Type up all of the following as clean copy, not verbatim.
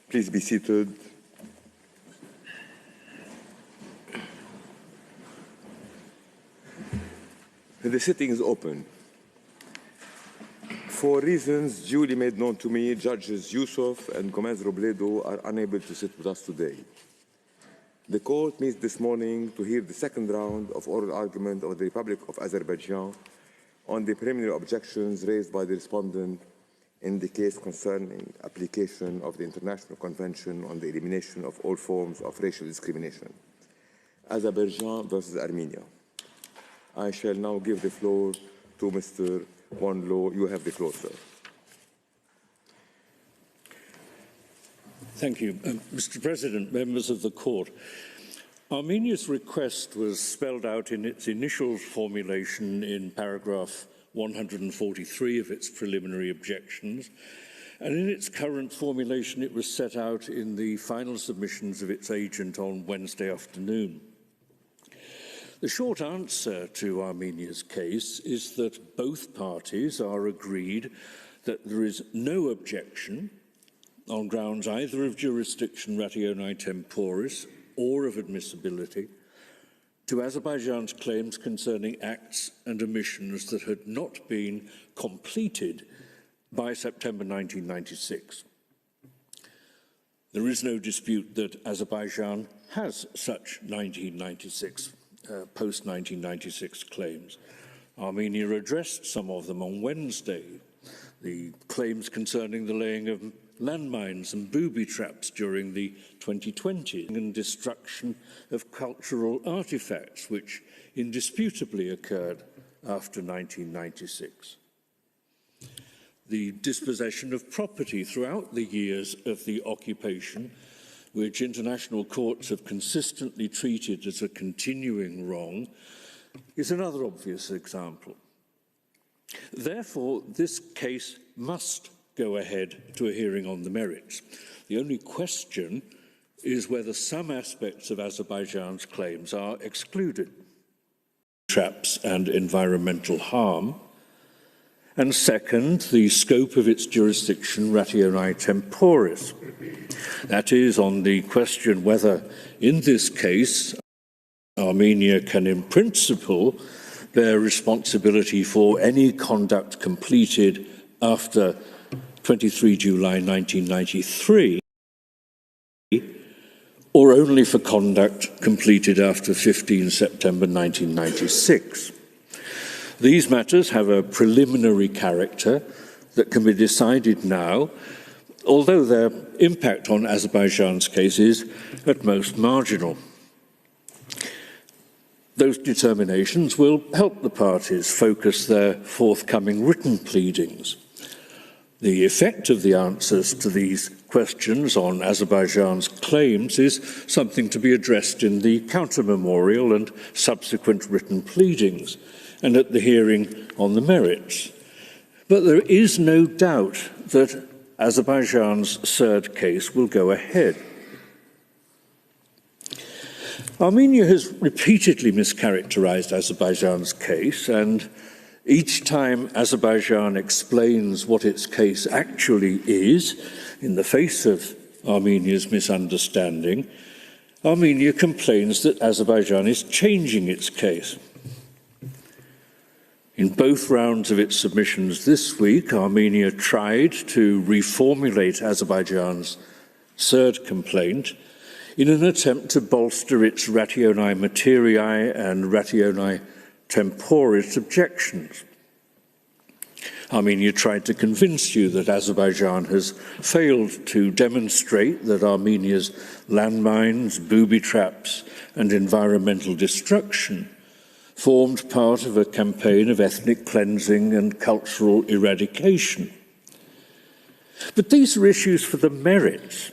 Please be seated. The sitting is open. For reasons duly made known to me, Judges Yusuf and Gomez Robledo are unable to sit with us today. The court meets this morning to hear the second round of oral argument of the Republic of Azerbaijan on the preliminary objections raised by the respondent in the case concerning application of the International Convention on the Elimination of All Forms of Racial Discrimination, Azerbaijan versus Armenia. I shall now give the floor to Mr. Wanlo. You have the floor, sir. Thank you. Mr. President, members of the Court, Armenia's request was spelled out in its initial formulation in paragraph 143 of its preliminary objections, and in its current formulation it was set out in the final submissions of its agent on Wednesday afternoon. The short answer to Armenia's case is that both parties are agreed that there is no objection on grounds either of jurisdiction ratione temporis or of admissibility to Azerbaijan's claims concerning acts and omissions that had not been completed by September 1996. There is no dispute that Azerbaijan has such post-1996 claims. Armenia addressed some of them on Wednesday. The claims concerning the laying of landmines and booby traps during the 2020s and destruction of cultural artifacts, which indisputably occurred after 1996. The dispossession of property throughout the years of the occupation, which international courts have consistently treated as a continuing wrong, is another obvious example. Therefore, this case must go ahead to a hearing on the merits. The only question is whether some aspects of Azerbaijan's claims are excluded. Traps and environmental harm. And second, the scope of its jurisdiction ratione temporis. That is, on the question whether, in this case, Armenia can in principle bear responsibility for any conduct completed after 23 July 1993, or only for conduct completed after 15 September 1996. These matters have a preliminary character that can be decided now, although their impact on Azerbaijan's case is at most marginal. Those determinations will help the parties focus their forthcoming written pleadings. The effect of the answers to these questions on Azerbaijan's claims is something to be addressed in the counter-memorial and subsequent written pleadings, and at the hearing on the merits. But there is no doubt that Azerbaijan's third case will go ahead. Armenia has repeatedly mischaracterized Azerbaijan's case, and each time Azerbaijan explains what its case actually is, in the face of Armenia's misunderstanding, Armenia complains that Azerbaijan is changing its case. In both rounds of its submissions this week, Armenia tried to reformulate Azerbaijan's third complaint in an attempt to bolster its ratione materiae and ratione temporis objections. Armenia tried to convince you that Azerbaijan has failed to demonstrate that Armenia's landmines, booby traps, and environmental destruction formed part of a campaign of ethnic cleansing and cultural eradication. But these are issues for the merits.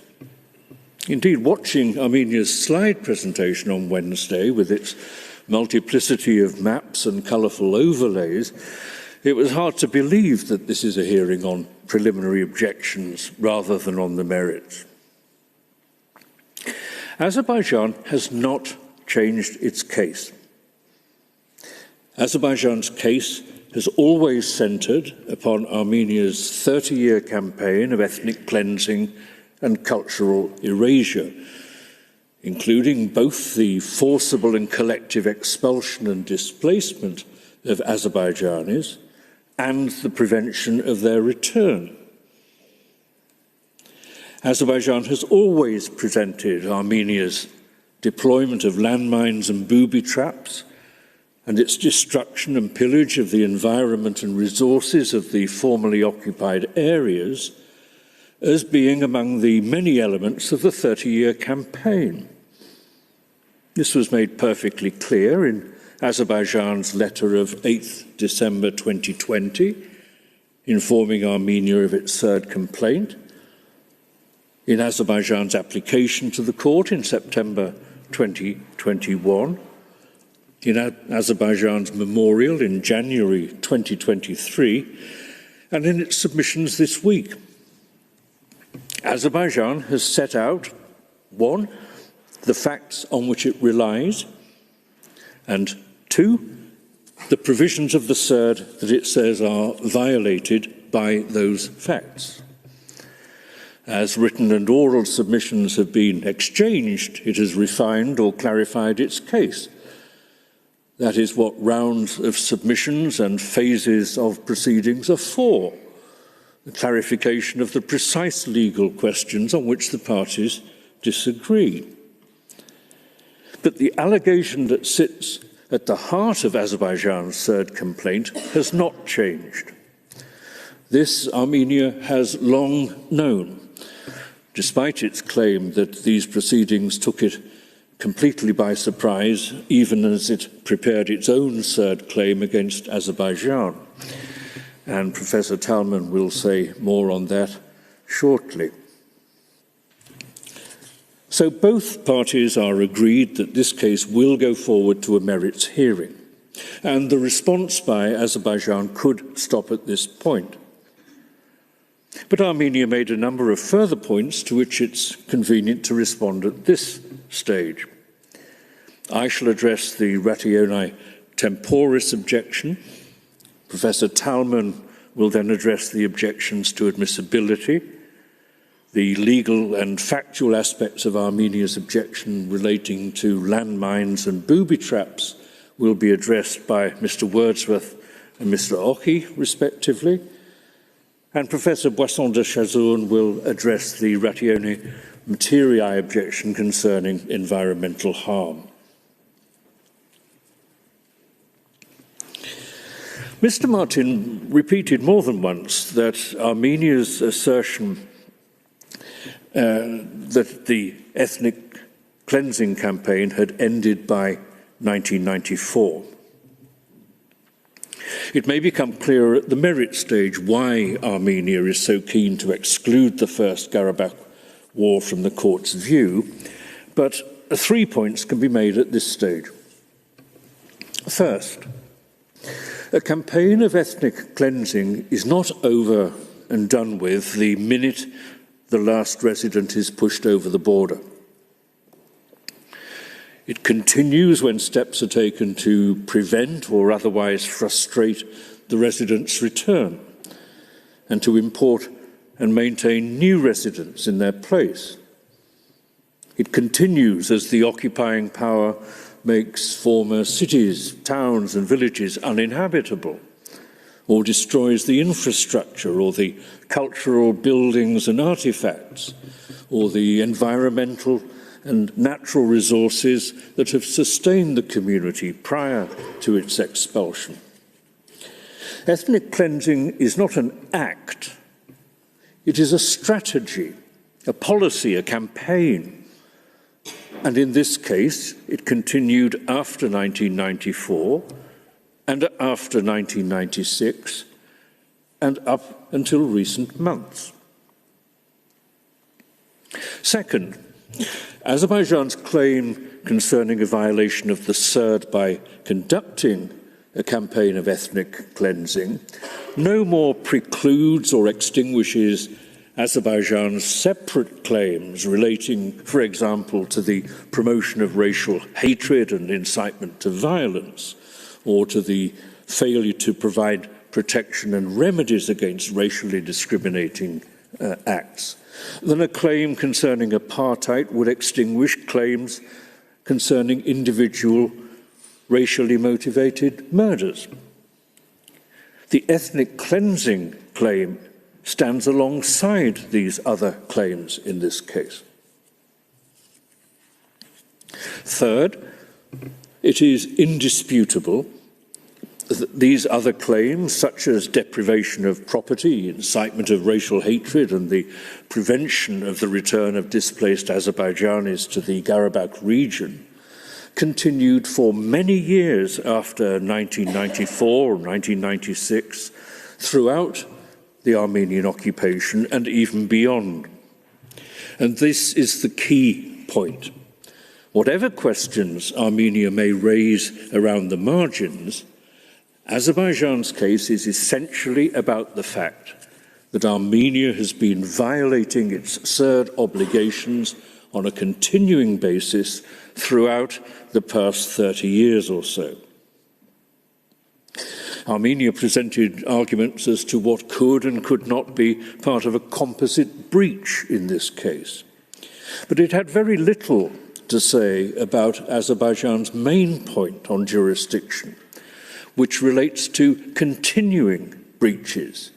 Indeed, watching Armenia's slide presentation on Wednesday with its multiplicity of maps and colourful overlays, it was hard to believe that this is a hearing on preliminary objections rather than on the merits. Azerbaijan has not changed its case. Azerbaijan's case has always centred upon Armenia's 30-year campaign of ethnic cleansing and cultural erasure, including both the forcible and collective expulsion and displacement of Azerbaijanis and the prevention of their return. Azerbaijan has always presented Armenia's deployment of landmines and booby traps and its destruction and pillage of the environment and resources of the formerly occupied areas as being among the many elements of the 30-year campaign. This was made perfectly clear in Azerbaijan's letter of 8th December 2020, informing Armenia of its third complaint, in Azerbaijan's application to the court in September 2021, in Azerbaijan's memorial in January 2023, and in its submissions this week. Azerbaijan has set out, 1, the facts on which it relies, and 2, the provisions of the CERD that it says are violated by those facts. As written and oral submissions have been exchanged, it has refined or clarified its case. That is what rounds of submissions and phases of proceedings are for, the clarification of the precise legal questions on which the parties disagree. But the allegation that sits at the heart of Azerbaijan's third complaint has not changed. This Armenia has long known, despite its claim that these proceedings took it completely by surprise, even as it prepared its own third claim against Azerbaijan. And Professor Talman will say more on that shortly. So both parties are agreed that this case will go forward to a merits hearing, and the response by Azerbaijan could stop at this point. But Armenia made a number of further points to which it's convenient to respond at this stage. I shall address the ratione temporis objection. Professor Talman will then address the objections to admissibility. The legal and factual aspects of Armenia's objection relating to landmines and booby traps will be addressed by Mr. Wordsworth and Mr. Oki, respectively. And Professor Boisson de Chazourne will address the ratione materiae objection concerning environmental harm. Mr. Martin repeated more than once that Armenia's assertion that the ethnic cleansing campaign had ended by 1994. It may become clearer at the merit stage why Armenia is so keen to exclude the First Karabakh War from the court's view, but 3 points can be made at this stage. First, a campaign of ethnic cleansing is not over and done with the minute the last resident is pushed over the border. It continues when steps are taken to prevent or otherwise frustrate the residents' return and to import and maintain new residents in their place. It continues as the occupying power makes former cities, towns and villages uninhabitable, or destroys the infrastructure or the cultural buildings and artifacts, or the environmental and natural resources that have sustained the community prior to its expulsion. Ethnic cleansing is not an act, it is a strategy, a policy, a campaign. And in this case, it continued after 1994 and after 1996 and up until recent months. Second, Azerbaijan's claim concerning a violation of the CERD by conducting a campaign of ethnic cleansing no more precludes or extinguishes Azerbaijan's separate claims relating, for example, to the promotion of racial hatred and incitement to violence, or to the failure to provide protection and remedies against racially discriminating acts, then a claim concerning apartheid would extinguish claims concerning individual racially motivated murders. The ethnic cleansing claim stands alongside these other claims in this case. Third, it is indisputable that these other claims, such as deprivation of property, incitement of racial hatred, and the prevention of the return of displaced Azerbaijanis to the Karabakh region, continued for many years after 1994 or 1996, throughout the Armenian occupation and even beyond. And this is the key point. Whatever questions Armenia may raise around the margins, Azerbaijan's case is essentially about the fact that Armenia has been violating its CERD obligations on a continuing basis throughout the past 30 years or so. Armenia presented arguments as to what could and could not be part of a composite breach in this case. But it had very little to say about Azerbaijan's main point on jurisdiction, which relates to continuing breaches,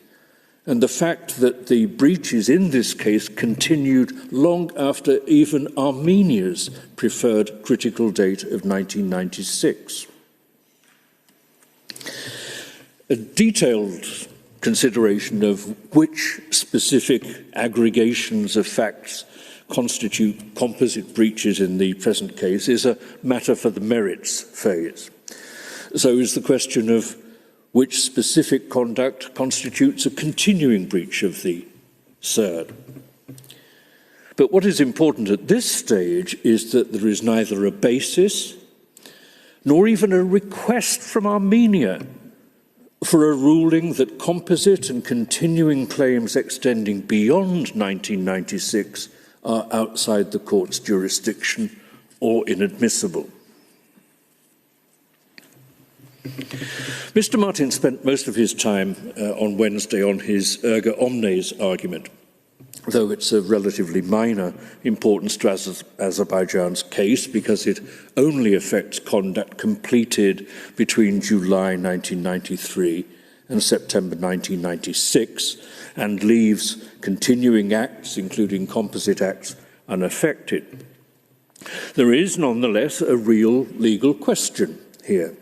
and the fact that the breaches in this case continued long after even Armenia's preferred critical date of 1996. A detailed consideration of which specific aggregations of facts constitute composite breaches in the present case is a matter for the merits phase. So is the question of which specific conduct constitutes a continuing breach of the CERD. But what is important at this stage is that there is neither a basis nor even a request from Armenia for a ruling that composite and continuing claims extending beyond 1996 are outside the court's jurisdiction or inadmissible. Mr. Martin spent most of his time on Wednesday on his erga omnes argument, though it's of relatively minor importance to Azerbaijan's case because it only affects conduct completed between July 1993 and September 1996 and leaves continuing acts, including composite acts, unaffected. There is nonetheless a real legal question here.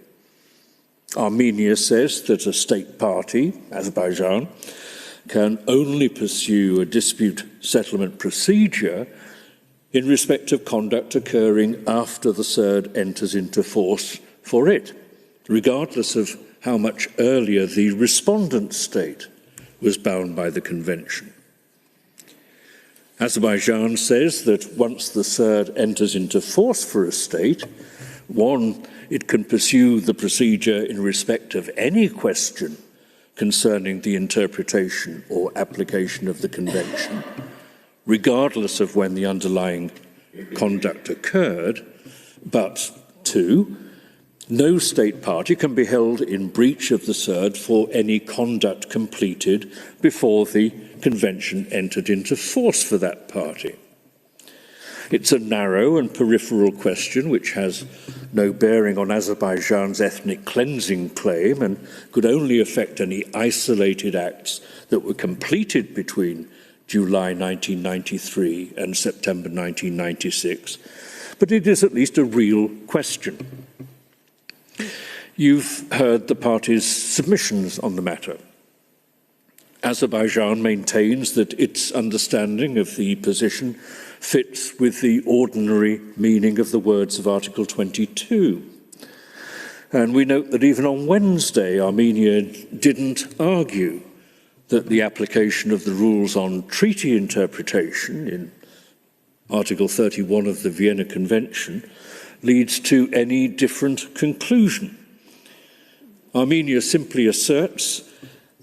Armenia says that a state party, Azerbaijan, can only pursue a dispute settlement procedure in respect of conduct occurring after the CERD enters into force for it, regardless of how much earlier the respondent state was bound by the convention. Azerbaijan says that once the CERD enters into force for a state, one, it can pursue the procedure in respect of any question concerning the interpretation or application of the convention, regardless of when the underlying conduct occurred, but two, no state party can be held in breach of the CERD for any conduct completed before the convention entered into force for that party. It's a narrow and peripheral question which has no bearing on Azerbaijan's ethnic cleansing claim and could only affect any isolated acts that were completed between July 1993 and September 1996. But it is at least a real question. You've heard the parties' submissions on the matter. Azerbaijan maintains that its understanding of the position fits with the ordinary meaning of the words of Article 22. And we note that even on Wednesday, Armenia didn't argue that the application of the rules on treaty interpretation in Article 31 of the Vienna Convention leads to any different conclusion. Armenia simply asserts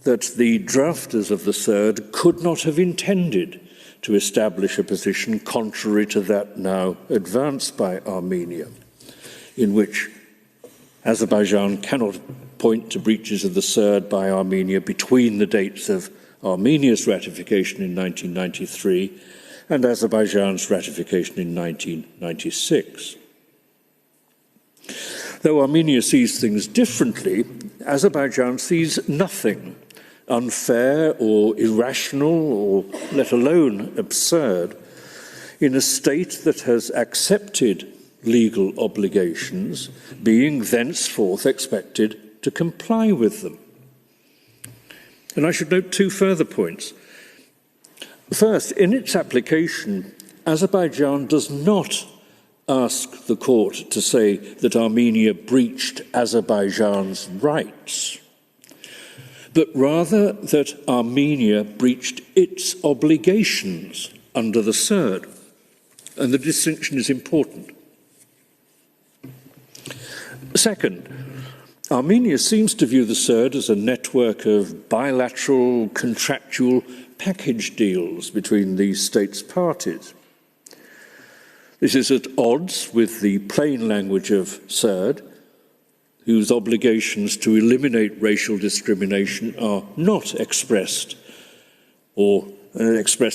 that the drafters of the CERD could not have intended to establish a position contrary to that now advanced by Armenia, in which Azerbaijan cannot point to breaches of the CERD by Armenia between the dates of Armenia's ratification in 1993 and Azerbaijan's ratification in 1996. Though Armenia sees things differently, Azerbaijan sees nothing unfair or irrational or let alone absurd in a state that has accepted legal obligations being thenceforth expected to comply with them. And I should note two further points. First, in its application, Azerbaijan does not ask the court to say that Armenia breached Azerbaijan's rights, but rather that Armenia breached its obligations under the CERD. And the distinction is important. Second, Armenia seems to view the CERD as a network of bilateral contractual package deals between these states' parties. This is at odds with the plain language of CERD, whose obligations to eliminate racial discrimination are not expressed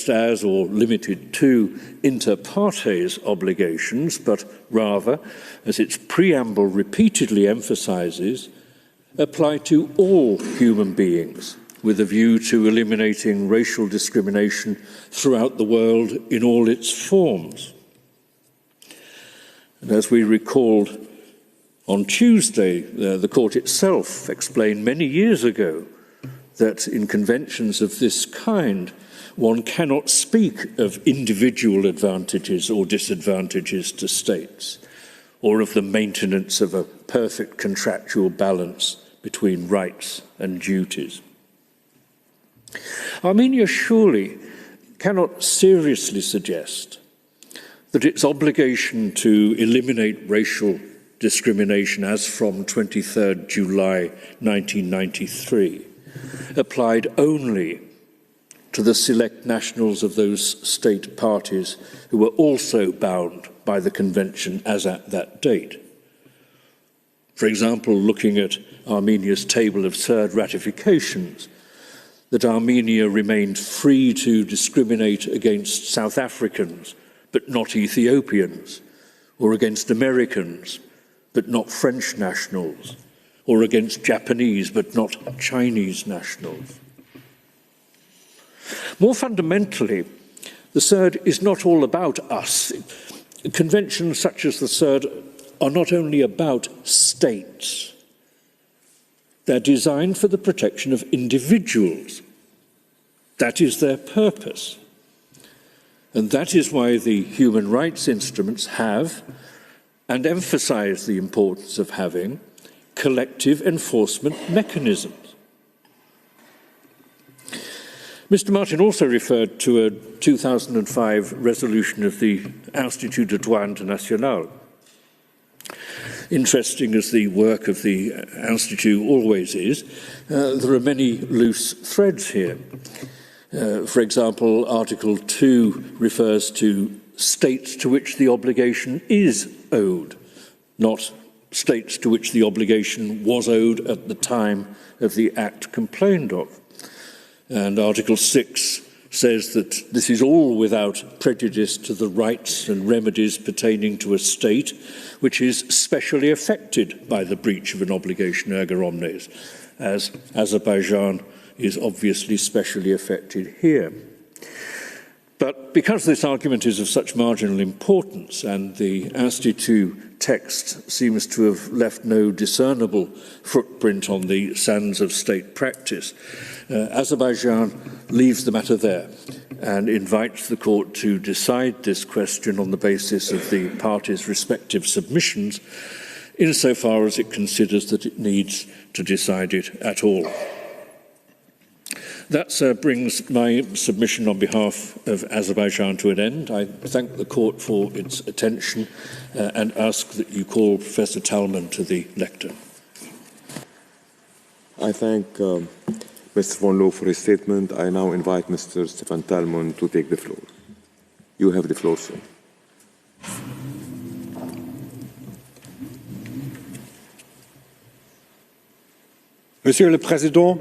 as or limited to inter partes obligations, but rather, as its preamble repeatedly emphasizes, apply to all human beings with a view to eliminating racial discrimination throughout the world in all its forms. And as we recalled on Tuesday, the court itself explained many years ago that in conventions of this kind, one cannot speak of individual advantages or disadvantages to states, or of the maintenance of a perfect contractual balance between rights and duties. Armenia surely cannot seriously suggest that its obligation to eliminate racial discrimination as from 23rd July 1993 applied only to the select nationals of those state parties who were also bound by the convention as at that date. For example, looking at Armenia's table of CERD ratifications, that Armenia remained free to discriminate against South Africans but not Ethiopians, or against Americans but not French nationals, or against Japanese but not Chinese nationals. More fundamentally, the CERD is not all about us. Conventions such as the CERD are not only about states. They're designed for the protection of individuals. That is their purpose. And that is why the human rights instruments have, and emphasize the importance of having, collective enforcement mechanisms. Mr. Martin also referred to a 2005 resolution of the Institut de Droit International. Interesting as the work of the Institute always is, there are many loose threads here. For example, Article 2 refers to states to which the obligation is owed, not states to which the obligation was owed at the time of the act complained of. And Article 6 says that this is all without prejudice to the rights and remedies pertaining to a state which is specially affected by the breach of an obligation erga omnes, as Azerbaijan is obviously specially affected here. But because this argument is of such marginal importance and the Institute text seems to have left no discernible footprint on the sands of state practice, Azerbaijan leaves the matter there and invites the court to decide this question on the basis of the parties' respective submissions, insofar as it considers that it needs to decide it at all. That brings my submission on behalf of Azerbaijan to an end. I thank the court for its attention and ask that you call Professor Talman to the lectern. I thank Mr. Von Loo for his statement. I now invite Mr. Stefan Talman to take the floor. You have the floor, sir. Monsieur le Président,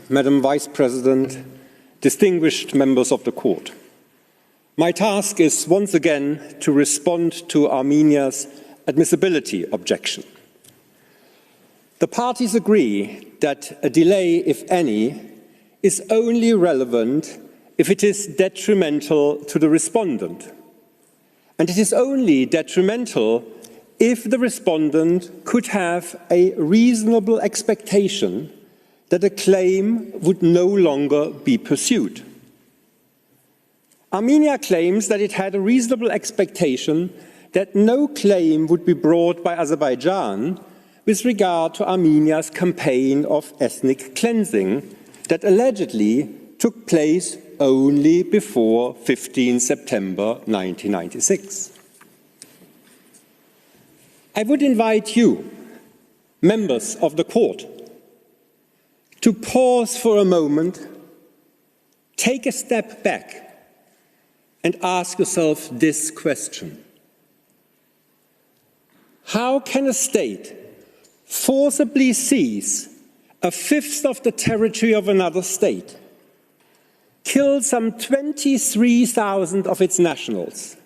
Madam Vice President, distinguished members of the court. My task is once again to respond to Armenia's admissibility objection. The parties agree that a delay, if any, is only relevant if it is detrimental to the respondent. And it is only detrimental if the respondent could have a reasonable expectation that a claim would no longer be pursued. Armenia claims that it had a reasonable expectation that no claim would be brought by Azerbaijan with regard to Armenia's campaign of ethnic cleansing that allegedly took place only before 15 September 1996. I would invite you, members of the court, to pause for a moment, take a step back, and ask yourself this question. How can a state forcibly seize a fifth of the territory of another state, kill some 23,000 of its nationals,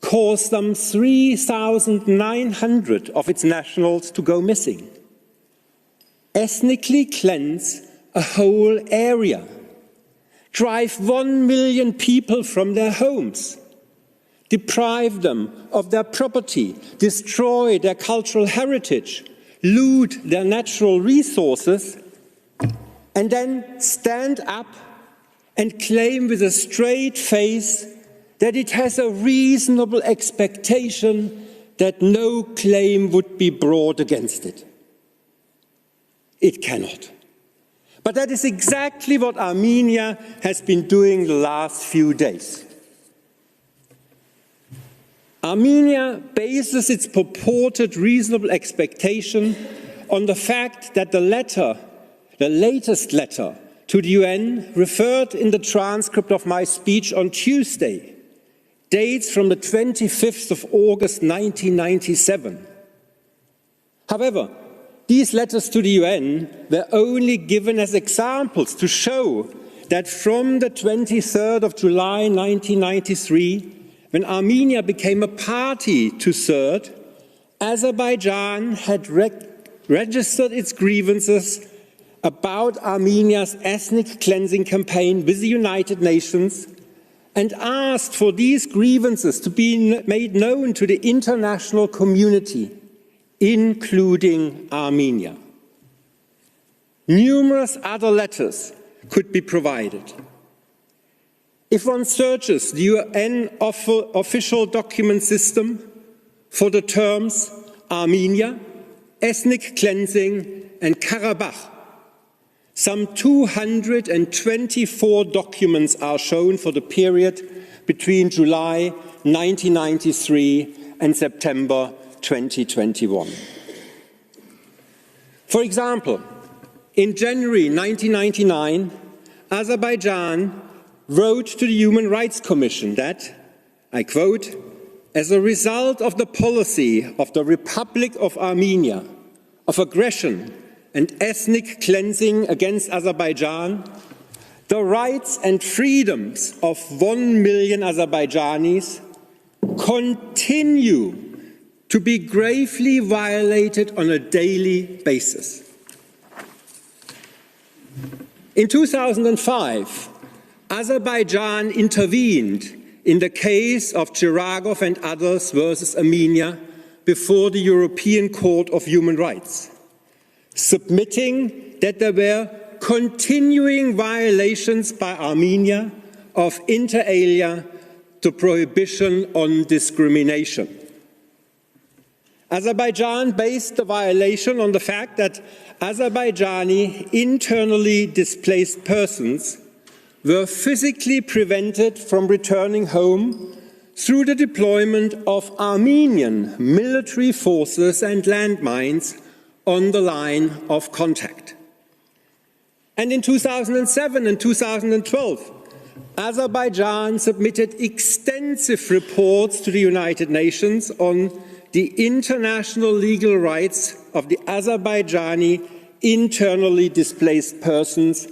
cause some 3,900 of its nationals to go missing, ethnically cleanse a whole area, drive 1 million people from their homes, deprive them of their property, destroy their cultural heritage, loot their natural resources, and then stand up and claim with a straight face that it has a reasonable expectation that no claim would be brought against it. It cannot. But that is exactly what Armenia has been doing the last few days. Armenia bases its purported reasonable expectation on the fact that the latest letter to the UN, referred in the transcript of my speech on Tuesday, dates from the 25th of August 1997. However, these letters to the UN were only given as examples to show that from the 23rd of July 1993, when Armenia became a party to CERT, Azerbaijan had registered its grievances about Armenia's ethnic cleansing campaign with the United Nations and asked for these grievances to be made known to the international community, including Armenia. Numerous other letters could be provided. If one searches the UN official document system for the terms Armenia, ethnic cleansing, and Karabakh, some 224 documents are shown for the period between July 1993 and September 2021. For example, in January 1999, Azerbaijan wrote to the Human Rights Commission that, I quote, as a result of the policy of the Republic of Armenia of aggression and ethnic cleansing against Azerbaijan, the rights and freedoms of 1 million Azerbaijanis continue to be gravely violated on a daily basis. In 2005, Azerbaijan intervened in the case of Cheragov and others versus Armenia before the European Court of Human Rights, submitting that there were continuing violations by Armenia of inter alia the prohibition on discrimination. Azerbaijan based the violation on the fact that Azerbaijani internally displaced persons were physically prevented from returning home through the deployment of Armenian military forces and landmines on the line of contact. And in 2007 and 2012, Azerbaijan submitted extensive reports to the United Nations on the international legal rights of the Azerbaijani internally displaced persons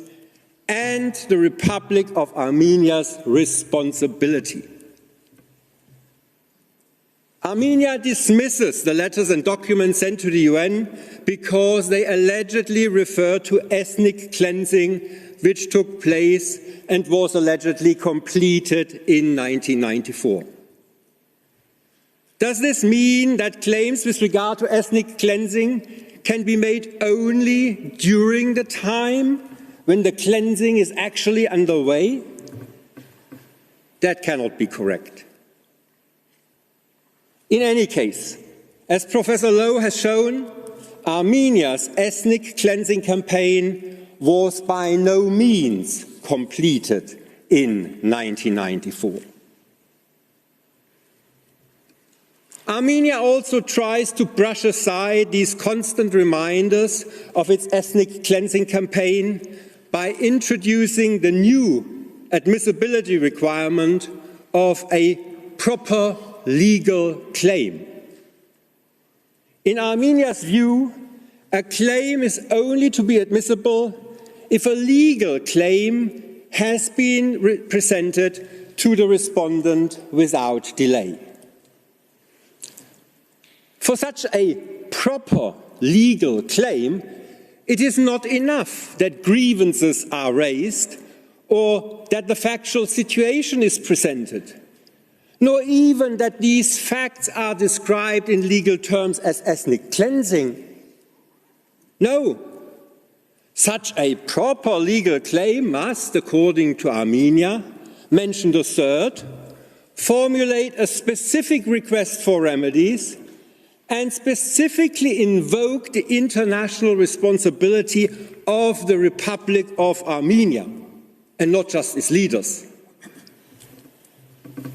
and the Republic of Armenia's responsibility. Armenia dismisses the letters and documents sent to the UN because they allegedly refer to ethnic cleansing which took place and was allegedly completed in 1994. Does this mean that claims with regard to ethnic cleansing can be made only during the time when the cleansing is actually underway? That cannot be correct. In any case, as Professor Lowe has shown, Armenia's ethnic cleansing campaign was by no means completed in 1994. Armenia also tries to brush aside these constant reminders of its ethnic cleansing campaign by introducing the new admissibility requirement of a proper legal claim. In Armenia's view, a claim is only to be admissible if a legal claim has been presented to the respondent without delay. For such a proper legal claim, it is not enough that grievances are raised or that the factual situation is presented, nor even that these facts are described in legal terms as ethnic cleansing. No, such a proper legal claim must, according to Armenia, mention the third, formulate a specific request for remedies, and specifically invoke the international responsibility of the Republic of Armenia, and not just its leaders.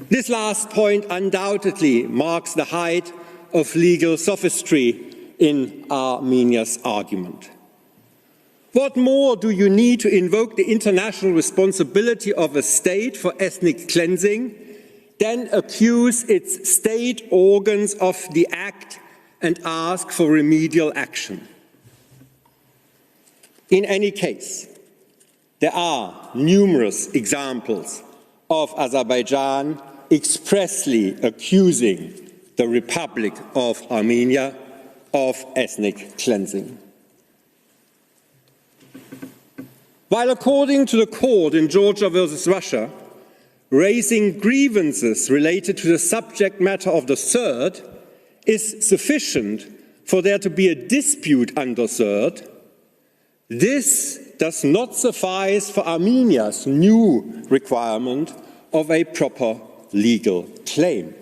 This last point undoubtedly marks the height of legal sophistry in Armenia's argument. What more do you need to invoke the international responsibility of a state for ethnic cleansing than accuse its state organs of the act and ask for remedial action? In any case, there are numerous examples of Azerbaijan expressly accusing the Republic of Armenia of ethnic cleansing. While according to the court in Georgia versus Russia, raising grievances related to the subject matter of the third is sufficient for there to be a dispute under third, this does not suffice for Armenia's new requirement of a proper legal claim.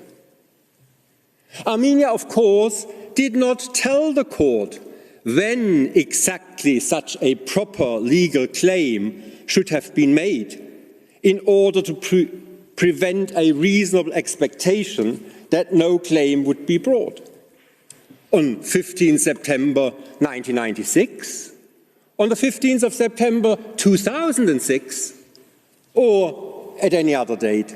Armenia, of course, did not tell the court when exactly such a proper legal claim should have been made in order to prevent a reasonable expectation that no claim would be brought. On 15 September 1996, on the 15th of September 2006, or at any other date.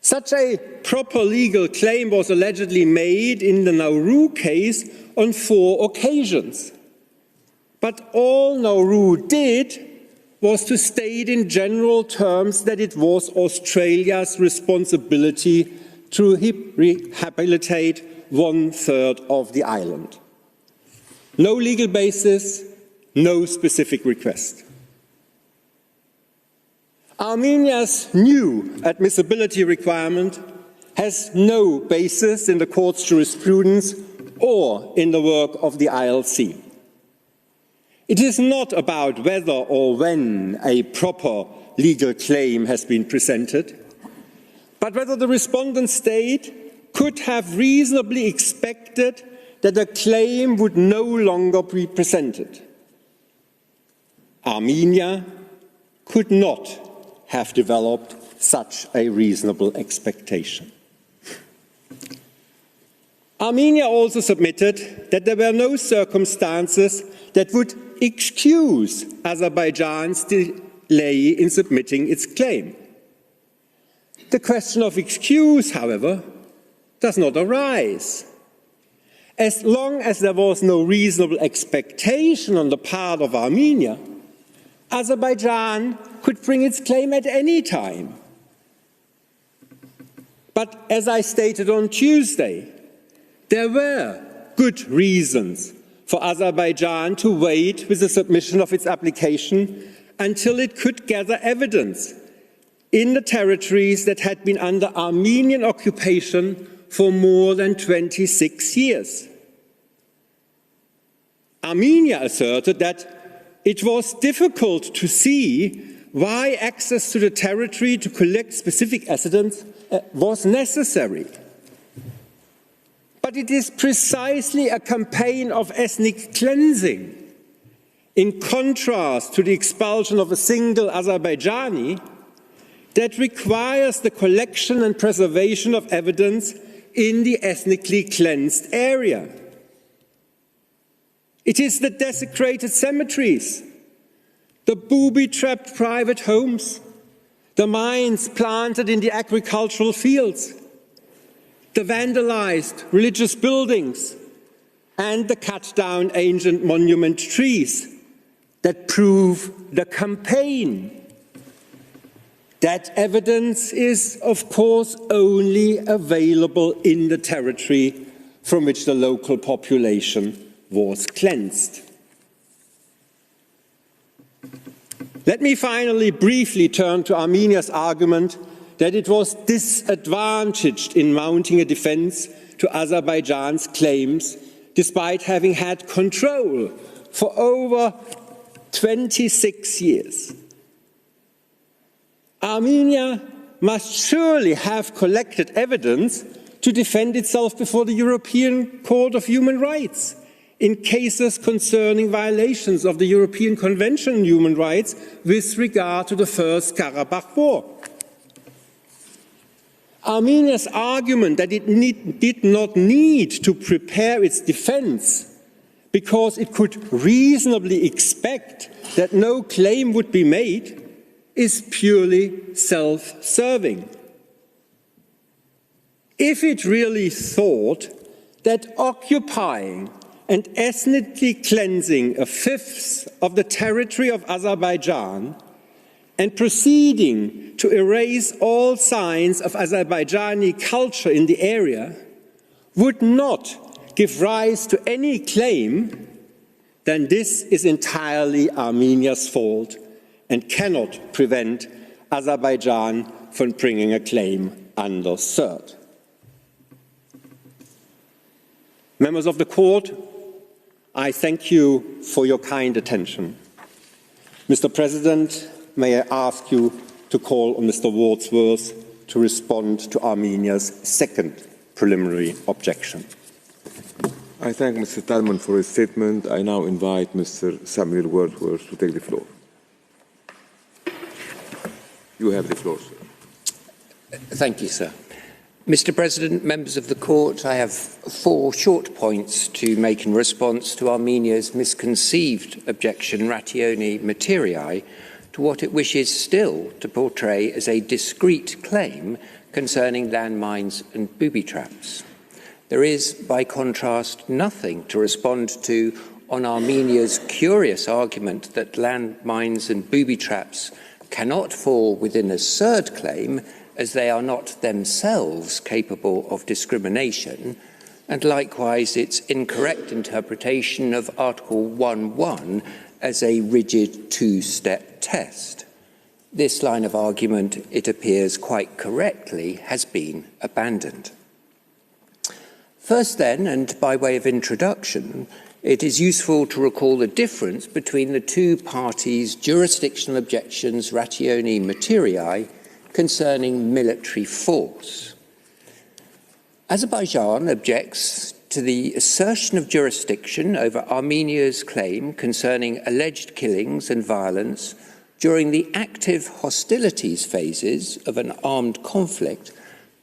Such a proper legal claim was allegedly made in the Nauru case on 4 occasions. But all Nauru did was to state in general terms that it was Australia's responsibility to rehabilitate 1/3 of the island. No legal basis, no specific request. Armenia's new admissibility requirement has no basis in the court's jurisprudence or in the work of the ILC. It is not about whether or when a proper legal claim has been presented, but whether the respondent state could have reasonably expected that a claim would no longer be presented. Armenia could not have developed such a reasonable expectation. Armenia also submitted that there were no circumstances that would excuse Azerbaijan's delay in submitting its claim. The question of excuse, however, does not arise. As long as there was no reasonable expectation on the part of Armenia, Azerbaijan could bring its claim at any time. But as I stated on Tuesday, there were good reasons for Azerbaijan to wait with the submission of its application until it could gather evidence in the territories that had been under Armenian occupation for more than 26 years. Armenia asserted that it was difficult to see why access to the territory to collect specific evidence was necessary. But it is precisely a campaign of ethnic cleansing, in contrast to the expulsion of a single Azerbaijani, that requires the collection and preservation of evidence in the ethnically cleansed area. It is the desecrated cemeteries, the booby-trapped private homes, the mines planted in the agricultural fields, the vandalized religious buildings, and the cut-down ancient monument trees that prove the campaign. That evidence is, of course, only available in the territory from which the local population was cleansed. Let me finally briefly turn to Armenia's argument that it was disadvantaged in mounting a defense to Azerbaijan's claims, despite having had control for over 26 years. Armenia must surely have collected evidence to defend itself before the European Court of Human Rights in cases concerning violations of the European Convention on Human Rights with regard to the First Karabakh War. Armenia's argument that it did not need to prepare its defense because it could reasonably expect that no claim would be made is purely self-serving. If it really thought that occupying and ethnically cleansing a fifth of the territory of Azerbaijan and proceeding to erase all signs of Azerbaijani culture in the area would not give rise to any claim, then this is entirely Armenia's fault and cannot prevent Azerbaijan from bringing a claim under cert. Members of the Court, I thank you for your kind attention. Mr. President, may I ask you to call on Mr. Wordsworth to respond to Armenia's second preliminary objection. I thank Mr. Talman for his statement. I now invite Mr. Samuel Wordsworth to take the floor. You have the floor, sir. Thank you, sir. Mr. President, members of the Court, I have 4 short points to make in response to Armenia's misconceived objection, ratione materiae, to what it wishes still to portray as a discrete claim concerning landmines and booby traps. There is, by contrast, nothing to respond to on Armenia's curious argument that landmines and booby traps cannot fall within a third claim as they are not themselves capable of discrimination, and likewise its incorrect interpretation of Article 1.1 as a rigid 2-step test. This line of argument, it appears quite correctly, has been abandoned. First then, and by way of introduction, it is useful to recall the difference between the two parties' jurisdictional objections, ratione materiae, concerning military force. Azerbaijan objects to the assertion of jurisdiction over Armenia's claim concerning alleged killings and violence during the active hostilities phases of an armed conflict,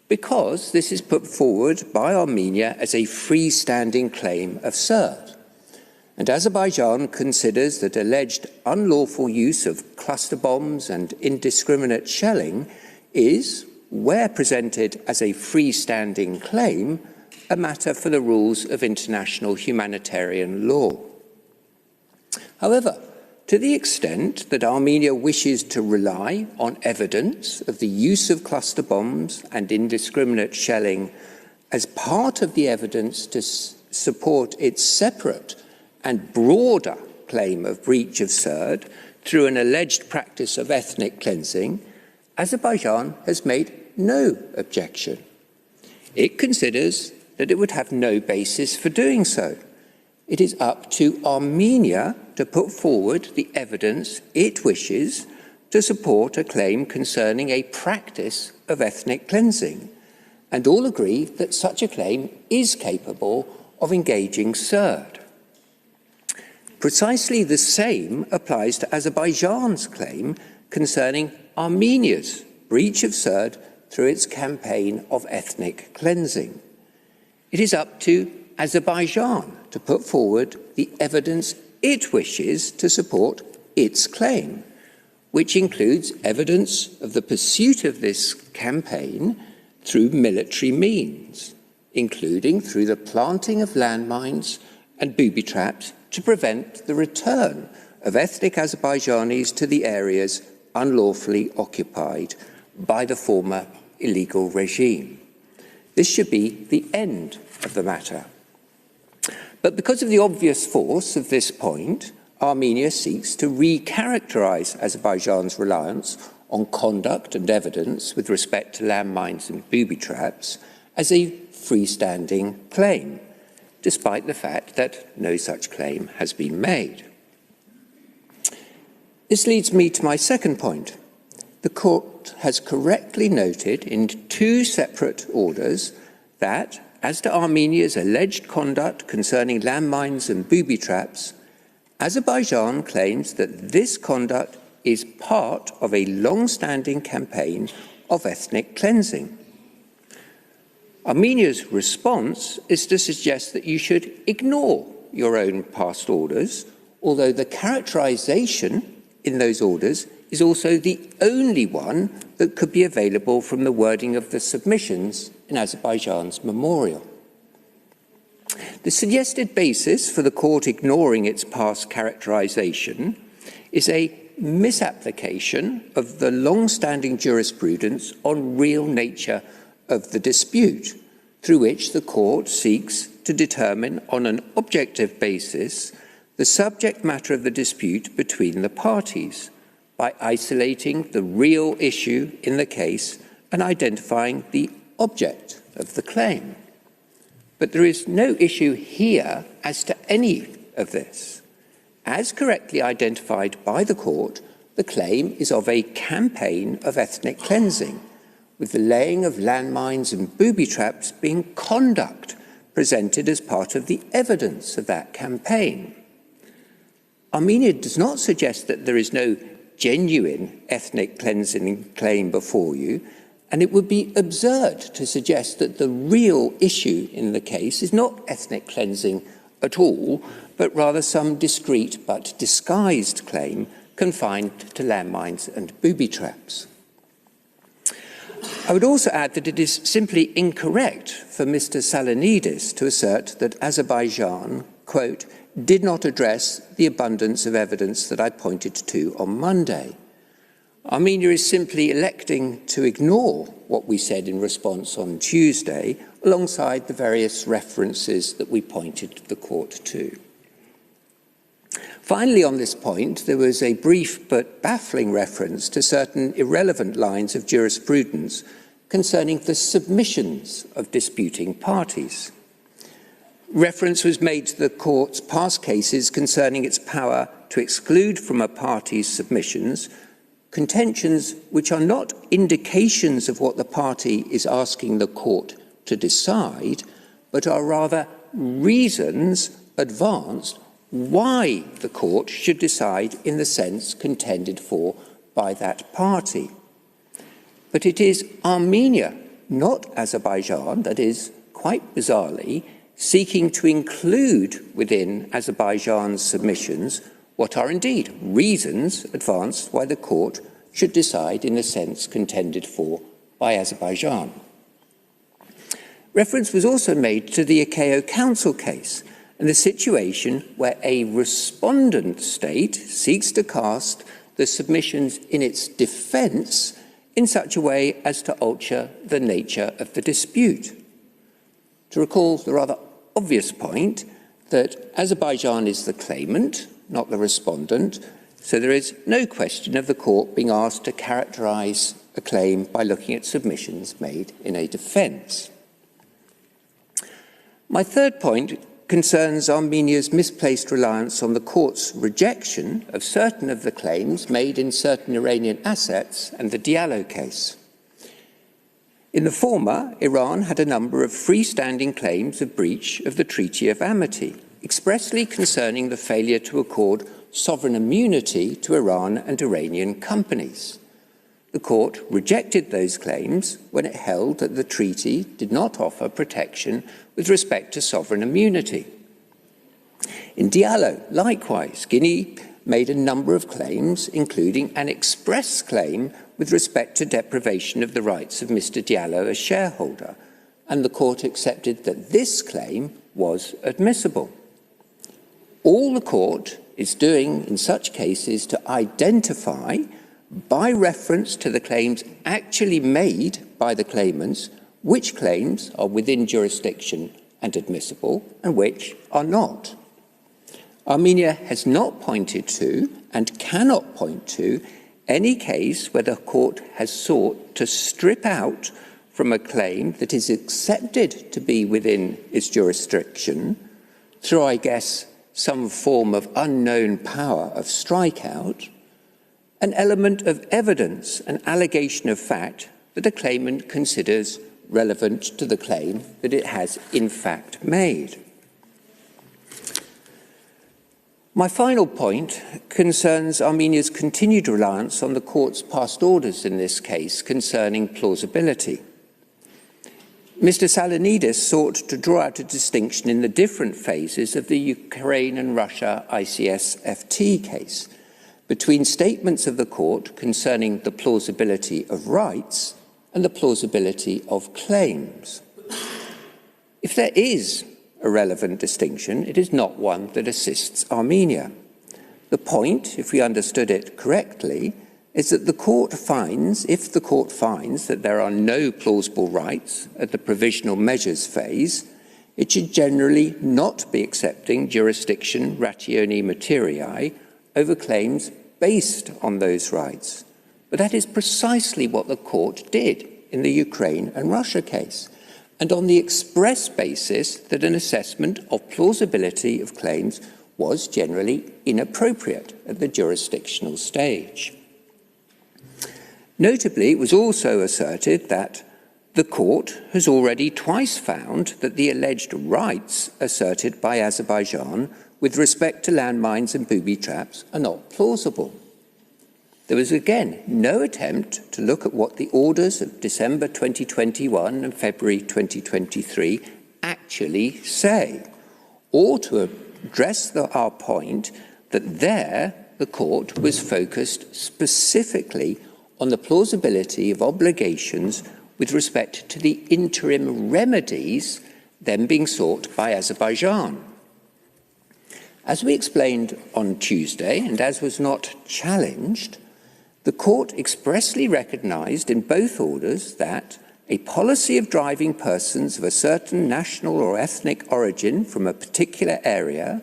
because this is put forward by Armenia as a freestanding claim of cert. And Azerbaijan considers that alleged unlawful use of cluster bombs and indiscriminate shelling is, where presented as a freestanding claim, a matter for the rules of international humanitarian law. However, to the extent that Armenia wishes to rely on evidence of the use of cluster bombs and indiscriminate shelling as part of the evidence to support its separate and broader claim of breach of CERD through an alleged practice of ethnic cleansing, Azerbaijan has made no objection. It considers that it would have no basis for doing so. It is up to Armenia to put forward the evidence it wishes to support a claim concerning a practice of ethnic cleansing, and all agree that such a claim is capable of engaging CERD. Precisely the same applies to Azerbaijan's claim concerning Armenia's breach of CERD through its campaign of ethnic cleansing. It is up to Azerbaijan to put forward the evidence it wishes to support its claim, which includes evidence of the pursuit of this campaign through military means, including through the planting of landmines and booby traps to prevent the return of ethnic Azerbaijanis to the areas unlawfully occupied by the former illegal regime. This should be the end of the matter. But because of the obvious force of this point, Armenia seeks to recharacterize Azerbaijan's reliance on conduct and evidence with respect to landmines and booby traps as a freestanding claim, despite the fact that no such claim has been made. This leads me to my second point. The court has correctly noted in two separate orders that, as to Armenia's alleged conduct concerning landmines and booby traps, Azerbaijan claims that this conduct is part of a long-standing campaign of ethnic cleansing. Armenia's response is to suggest that you should ignore your own past orders, although the characterization in those orders is also the only one that could be available from the wording of the submissions in Azerbaijan's memorial. The suggested basis for the court ignoring its past characterization is a misapplication of the long-standing jurisprudence on real nature of the dispute, through which the court seeks to determine on an objective basis the subject matter of the dispute between the parties by isolating the real issue in the case and identifying the object of the claim. But there is no issue here as to any of this. As correctly identified by the court, the claim is of a campaign of ethnic cleansing, with the laying of landmines and booby traps being conduct presented as part of the evidence of that campaign. Armenia does not suggest that there is no genuine ethnic cleansing claim before you, and it would be absurd to suggest that the real issue in the case is not ethnic cleansing at all, but rather some discrete but disguised claim confined to landmines and booby traps. I would also add that it is simply incorrect for Mr. Salanidis to assert that Azerbaijan, quote, did not address the abundance of evidence that I pointed to on Monday. Armenia is simply electing to ignore what we said in response on Tuesday, alongside the various references that we pointed the court to. Finally, on this point, there was a brief but baffling reference to certain irrelevant lines of jurisprudence concerning the submissions of disputing parties. Reference was made to the court's past cases concerning its power to exclude from a party's submissions contentions which are not indications of what the party is asking the court to decide, but are rather reasons advanced why the court should decide in the sense contended for by that party. But it is Armenia, not Azerbaijan, that is, quite bizarrely, seeking to include within Azerbaijan's submissions what are indeed reasons advanced why the court should decide in the sense contended for by Azerbaijan. Reference was also made to the ICAO Council case, and the situation where a respondent state seeks to cast the submissions in its defence in such a way as to alter the nature of the dispute. To recall the rather obvious point that Azerbaijan is the claimant, not the respondent, so there is no question of the court being asked to characterise a claim by looking at submissions made in a defence. My third point concerns Armenia's misplaced reliance on the court's rejection of certain of the claims made in certain Iranian assets and the Diallo case. In the former, Iran had a number of freestanding claims of breach of the Treaty of Amity, expressly concerning the failure to accord sovereign immunity to Iran and Iranian companies. The court rejected those claims when it held that the treaty did not offer protection with respect to sovereign immunity. In Diallo, likewise, Guinea made a number of claims, including an express claim with respect to deprivation of the rights of Mr. Diallo as shareholder, and the court accepted that this claim was admissible. All the court is doing in such cases to identify, by reference to the claims actually made by the claimants, which claims are within jurisdiction and admissible and which are not. Armenia has not pointed to and cannot point to any case where the court has sought to strip out from a claim that is accepted to be within its jurisdiction through, I guess, some form of unknown power of strikeout, an element of evidence, an allegation of fact that a claimant considers relevant to the claim that it has in fact made. My final point concerns Armenia's continued reliance on the court's past orders in this case concerning plausibility. Mr. Salonidis sought to draw out a distinction in the different phases of the Ukraine and Russia ICSFT case between statements of the court concerning the plausibility of rights and the plausibility of claims. If there is a relevant distinction, it is not one that assists Armenia. The point, if we understood it correctly, is that the court finds, if the court finds that there are no plausible rights at the provisional measures phase, it should generally not be accepting jurisdiction ratione materiae over claims based on those rights. But that is precisely what the court did in the Ukraine and Russia case, and on the express basis that an assessment of plausibility of claims was generally inappropriate at the jurisdictional stage. Notably, it was also asserted that the court has already twice found that the alleged rights asserted by Azerbaijan with respect to landmines and booby traps are not plausible. There was again no attempt to look at what the orders of December 2021 and February 2023 actually say, or to address our point that there the court was focused specifically on the plausibility of obligations with respect to the interim remedies then being sought by Azerbaijan. As we explained on Tuesday, and as was not challenged, the court expressly recognised in both orders that a policy of driving persons of a certain national or ethnic origin from a particular area,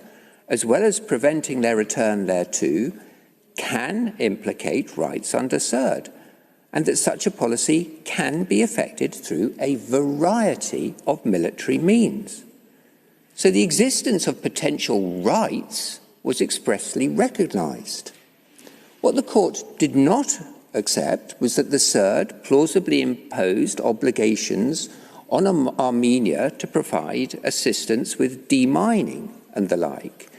as well as preventing their return thereto, can implicate rights under CERD, and that such a policy can be effected through a variety of military means. So the existence of potential rights was expressly recognised. What the court did not accept was that the CERD plausibly imposed obligations on Armenia to provide assistance with demining and the like,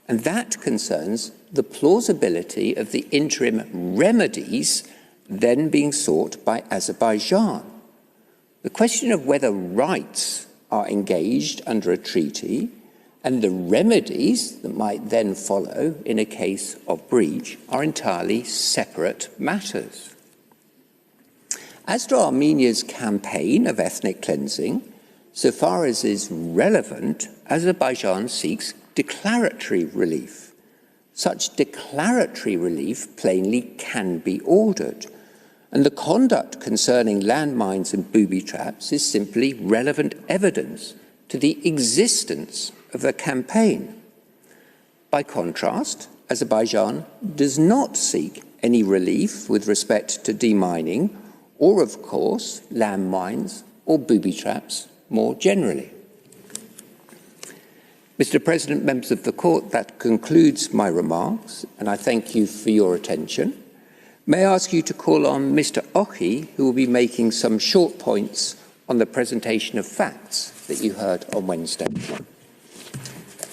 and that concerns the plausibility of the interim remedies then being sought by Azerbaijan. The question of whether rights are engaged under a treaty and the remedies that might then follow in a case of breach are entirely separate matters. As to Armenia's campaign of ethnic cleansing, So far as is relevant, Azerbaijan seeks declaratory relief. Such declaratory relief plainly can be ordered, and the conduct concerning landmines and booby traps is simply relevant evidence to the existence of the campaign. By contrast, Azerbaijan does not seek any relief with respect to demining or, of course, landmines or booby traps more generally. Mr. President, members of the Court, that concludes my remarks, and I thank you for your attention. May I ask you to call on Mr. Ochi, who will be making some short points on the presentation of facts that you heard on Wednesday.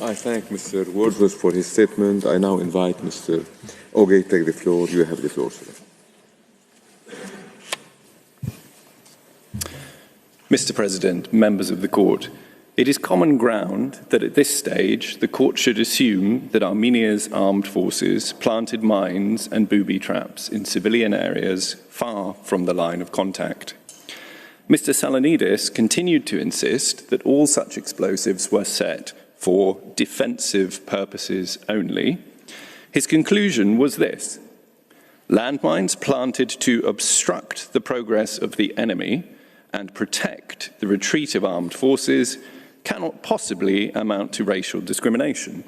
I thank Mr. Wordsworth for his statement. I now invite Mr. Oge to take the floor. You have the floor, sir. Mr. President, members of the Court, it is common ground that at this stage the Court should assume that Armenia's armed forces planted mines and booby traps in civilian areas far from the line of contact. Mr. Salonidis continued to insist that all such explosives were set for defensive purposes only. His conclusion was this: landmines planted to obstruct the progress of the enemy and protect the retreat of armed forces cannot possibly amount to racial discrimination.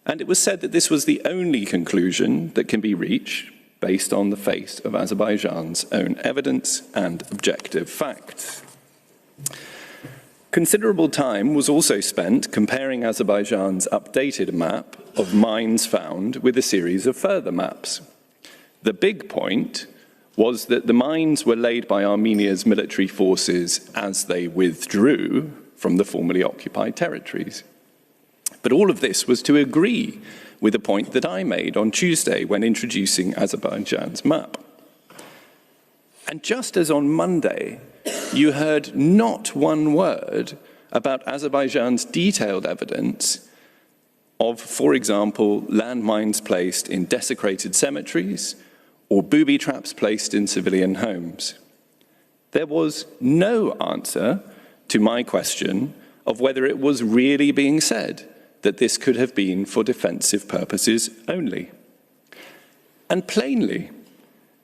And it was said that this was the only conclusion that can be reached based on the face of Azerbaijan's own evidence and objective facts. Considerable time was also spent comparing Azerbaijan's updated map of mines found with a series of further maps. The big point was that the mines were laid by Armenia's military forces as they withdrew from the formerly occupied territories. But all of this was to agree with a point that I made on Tuesday when introducing Azerbaijan's map. And just as on Monday, you heard not one word about Azerbaijan's detailed evidence of, for example, landmines placed in desecrated cemeteries or booby traps placed in civilian homes. There was no answer to my question of whether it was really being said that this could have been for defensive purposes only. And plainly,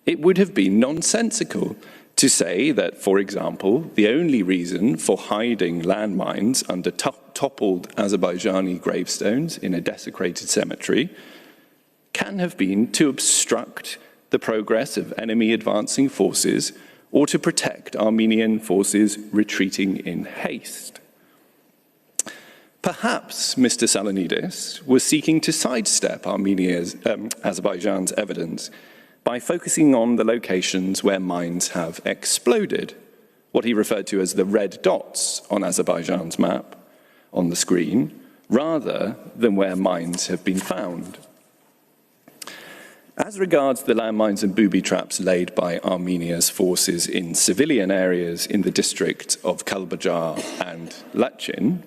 it would have been nonsensical to say that, for example, the only reason for hiding landmines under toppled Azerbaijani gravestones in a desecrated cemetery can have been to obstruct the progress of enemy advancing forces or to protect Armenian forces retreating in haste. Perhaps Mr. Salonidis was seeking to sidestep Azerbaijan's evidence by focusing on the locations where mines have exploded, what he referred to as the red dots on Azerbaijan's map on the screen, rather than where mines have been found. As regards the landmines and booby traps laid by Armenia's forces in civilian areas in the district of Kalbajar and Lachin,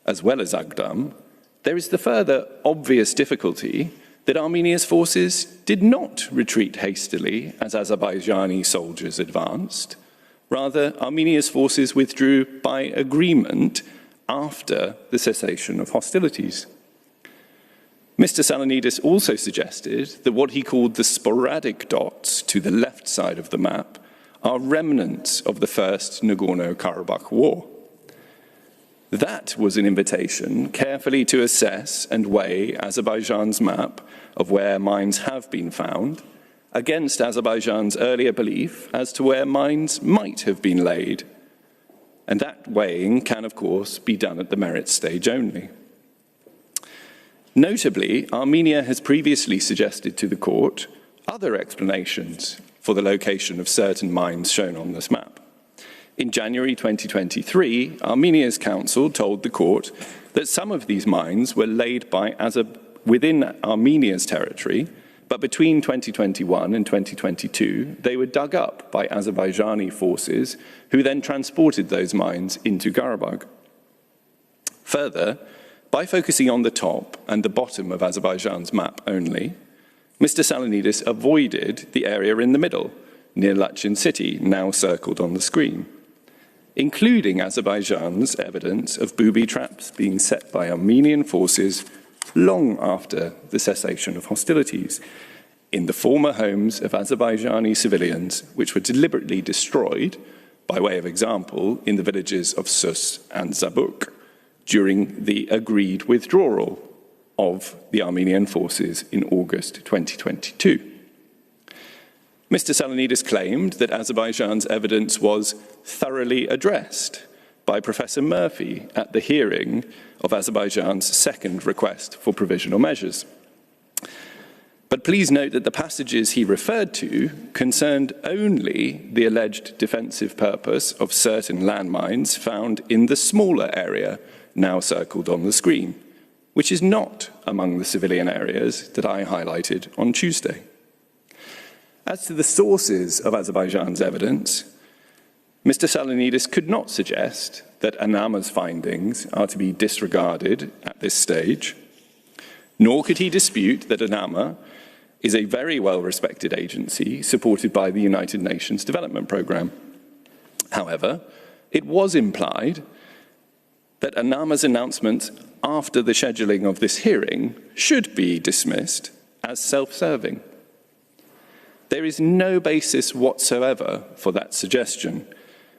as well as Agdam, there is the further obvious difficulty that Armenia's forces did not retreat hastily as Azerbaijani soldiers advanced. Rather, Armenia's forces withdrew by agreement after the cessation of hostilities. Mr. Salonidis also suggested that what he called the sporadic dots to the left side of the map are remnants of the First Nagorno-Karabakh War. That was an invitation carefully to assess and weigh Azerbaijan's map of where mines have been found against Azerbaijan's earlier belief as to where mines might have been laid. And that weighing can, of course, be done at the merits stage only. Notably, Armenia has previously suggested to the court other explanations for the location of certain mines shown on this map. In January 2023, Armenia's counsel told the court that some of these mines were laid by within Armenia's territory, but between 2021 and 2022, they were dug up by Azerbaijani forces who then transported those mines into Karabakh. Further, by focusing on the top and the bottom of Azerbaijan's map only, Mr. Salonidis avoided the area in the middle, near Lachin city, now circled on the screen. including Azerbaijan's evidence of booby traps being set by Armenian forces long after the cessation of hostilities in the former homes of Azerbaijani civilians, which were deliberately destroyed, by way of example, in the villages of Sus and Zabuk during the agreed withdrawal of the Armenian forces in August 2022. Mr. Salonidis claimed that Azerbaijan's evidence was thoroughly addressed by Professor Murphy at the hearing of Azerbaijan's second request for provisional measures. But please note that the passages he referred to concerned only the alleged defensive purpose of certain landmines found in the smaller area now circled on the screen, which is not among the civilian areas that I highlighted on Tuesday. As to the sources of Azerbaijan's evidence, Mr. Salonidis could not suggest that ANAMA's findings are to be disregarded at this stage, nor could he dispute that ANAMA is a very well-respected agency supported by the United Nations Development Programme. However, it was implied that ANAMA's announcement after the scheduling of this hearing should be dismissed as self-serving. There is no basis whatsoever for that suggestion.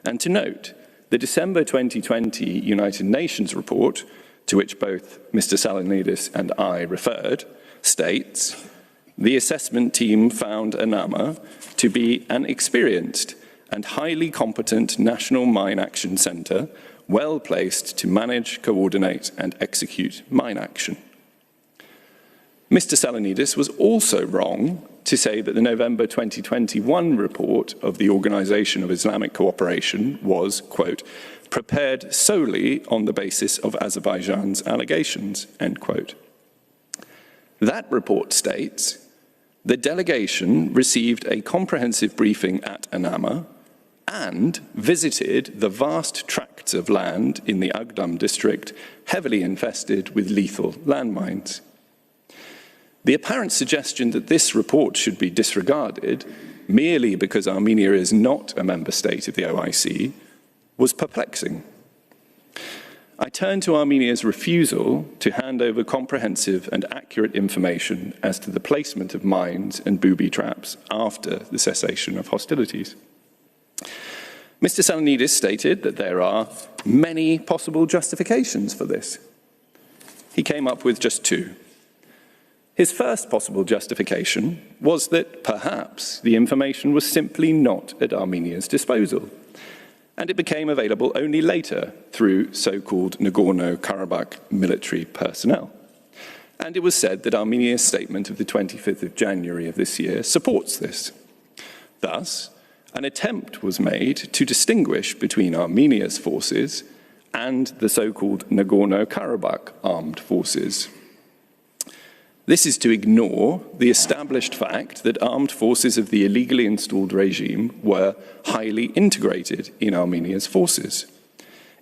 And to note, the December 2020 United Nations report, to which both Mr. Salonidis and I referred, states, the assessment team found ANAMA to be an experienced and highly competent national mine action centre, well placed to manage, coordinate and execute mine action. Mr. Salonidis was also wrong to say that the November 2021 report of the Organisation of Islamic Cooperation was, quote, prepared solely on the basis of Azerbaijan's allegations, end quote. That report states, the delegation received a comprehensive briefing at ANAMA and visited the vast tracts of land in the Agdam district heavily infested with lethal landmines. The apparent suggestion that this report should be disregarded merely because Armenia is not a member state of the OIC was perplexing. I turn to Armenia's refusal to hand over comprehensive and accurate information as to the placement of mines and booby traps after the cessation of hostilities. Mr. Salonidis stated that there are many possible justifications for this. He came up with just two. His first possible justification was that perhaps the information was simply not at Armenia's disposal, and it became available only later through so-called Nagorno-Karabakh military personnel. And it was said that Armenia's statement of the 25th of January of this year supports this. Thus, an attempt was made to distinguish between Armenia's forces and the so-called Nagorno-Karabakh armed forces. This is to ignore the established fact that armed forces of the illegally installed regime were highly integrated in Armenia's forces.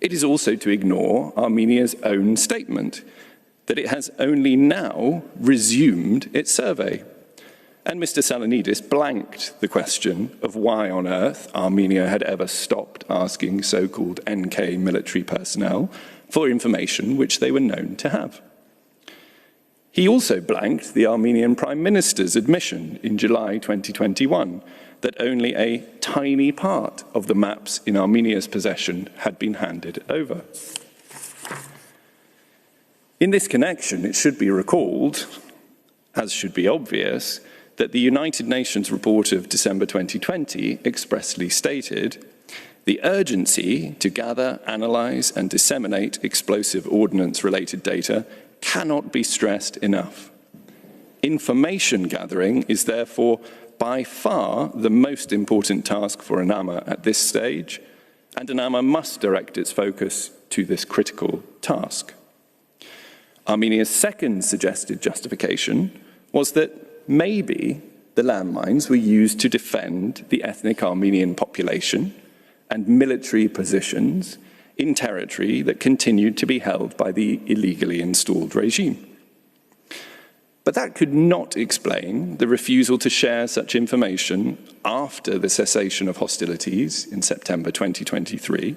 It is also to ignore Armenia's own statement that it has only now resumed its survey. And Mr. Salonidis blanked the question of why on earth Armenia had ever stopped asking so-called NK military personnel for information which they were known to have. He also blanked the Armenian Prime Minister's admission in July 2021 that only a tiny part of the maps in Armenia's possession had been handed over. In this connection, it should be recalled, as should be obvious, that the United Nations report of December 2020 expressly stated, the urgency to gather, analyse and disseminate explosive ordnance-related data cannot be stressed enough. Information gathering is therefore by far the most important task for ANAMA at this stage, and ANAMA must direct its focus to this critical task. Armenia's second suggested justification was that maybe the landmines were used to defend the ethnic Armenian population and military positions in territory that continued to be held by the illegally installed regime. But that could not explain the refusal to share such information after the cessation of hostilities in September 2023,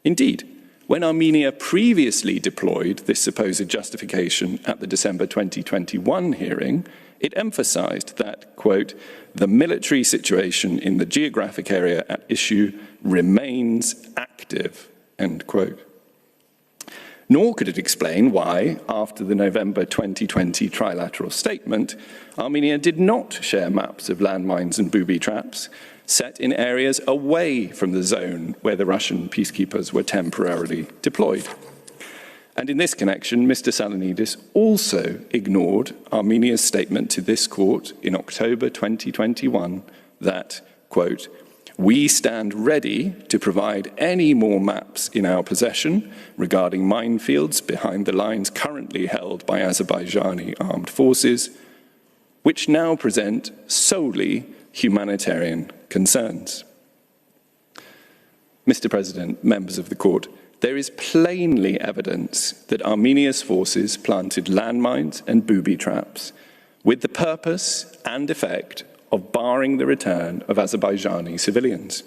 Indeed, when Armenia previously deployed this supposed justification at the December 2021 hearing, it emphasised that, quote, the military situation in the geographic area at issue remains active, end quote. Nor could it explain why, after the November 2020 trilateral statement, Armenia did not share maps of landmines and booby traps set in areas away from the zone where the Russian peacekeepers were temporarily deployed. And in this connection, Mr. Salanidis also ignored Armenia's statement to this court in October 2021 that, quote, we stand ready to provide any more maps in our possession regarding minefields behind the lines currently held by Azerbaijani armed forces, which now present solely humanitarian concerns. Mr. President, members of the court, there is plainly evidence that Armenia's forces planted landmines and booby traps with the purpose and effect of barring the return of Azerbaijani civilians.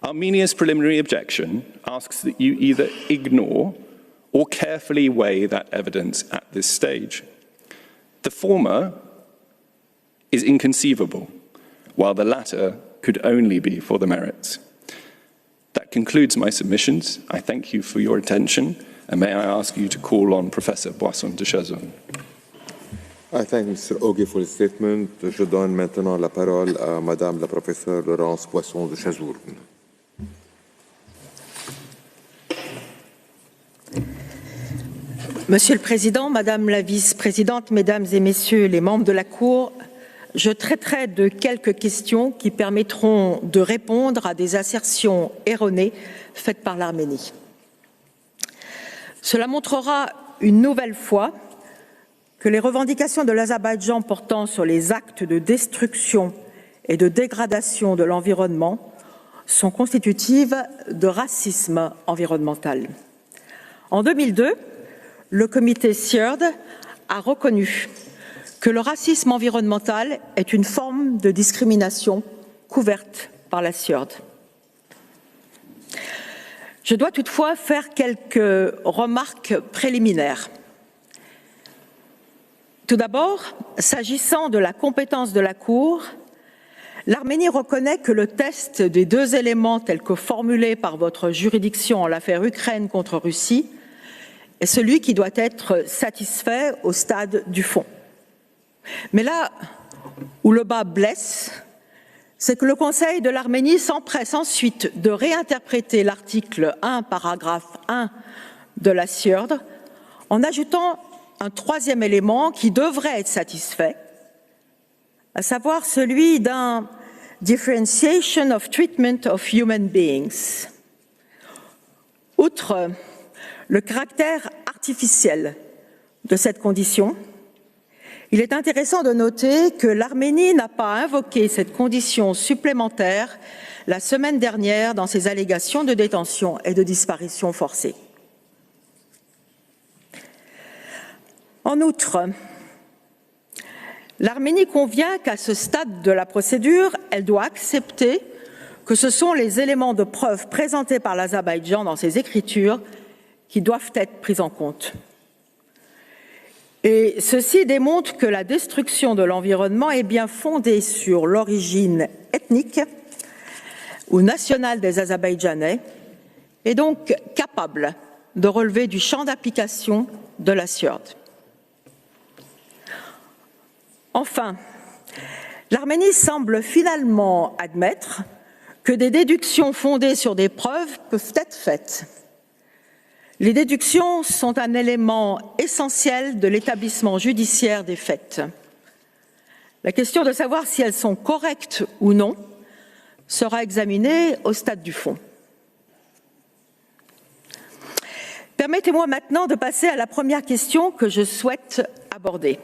Armenia's preliminary objection asks that you either ignore or carefully weigh that evidence at this stage. The former is inconceivable, while the latter could only be for the merits. That concludes my submissions. I thank you for your attention, and may I ask you to call on Professor Boisson de Chazon. I thank Mr. Ogi for his statement. Je donne maintenant la parole à Madame la professeure Laurence Poisson de Chazourne. Monsieur le Président, Madame la Vice-présidente, Mesdames et Messieurs les membres de la Cour, je traiterai de quelques questions qui permettront de répondre à des assertions erronées faites par l'Arménie. Cela montrera une nouvelle fois que les revendications de l'Azerbaïdjan portant sur les actes de destruction et de dégradation de l'environnement sont constitutives de racisme environnemental. En 2002, le comité CIERD a reconnu que le racisme environnemental est une forme de discrimination couverte par la CIERD. Je dois toutefois faire quelques remarques préliminaires. Tout d'abord, s'agissant de la compétence de la Cour, l'Arménie reconnaît que le test des deux éléments tels que formulés par votre juridiction en l'affaire Ukraine contre Russie est celui qui doit être satisfait au stade du fond. Mais là où le bas blesse, c'est que le Conseil de l'Arménie s'empresse ensuite de réinterpréter l'article 1, paragraphe 1 de la CIERD en ajoutant un troisième élément qui devrait être satisfait, à savoir celui d'un differentiation of treatment of human beings. Outre le caractère artificiel de cette condition, il est intéressant de noter que l'Arménie n'a pas invoqué cette condition supplémentaire la semaine dernière dans ses allégations de détention et de disparition forcée. En outre, l'Arménie convient qu'à ce stade de la procédure, elle doit accepter que ce sont les éléments de preuve présentés par l'Azerbaïdjan dans ses écritures qui doivent être pris en compte. Et ceci démontre que la destruction de l'environnement est bien fondée sur l'origine ethnique ou nationale des Azerbaïdjanais et donc capable de relever du champ d'application de la CIERD. Enfin, l'Arménie semble finalement admettre que des déductions fondées sur des preuves peuvent être faites. Les déductions sont un élément essentiel de l'établissement judiciaire des faits. La question de savoir si elles sont correctes ou non sera examinée au stade du fond. Permettez-moi maintenant de passer à la première question que je souhaite aborder.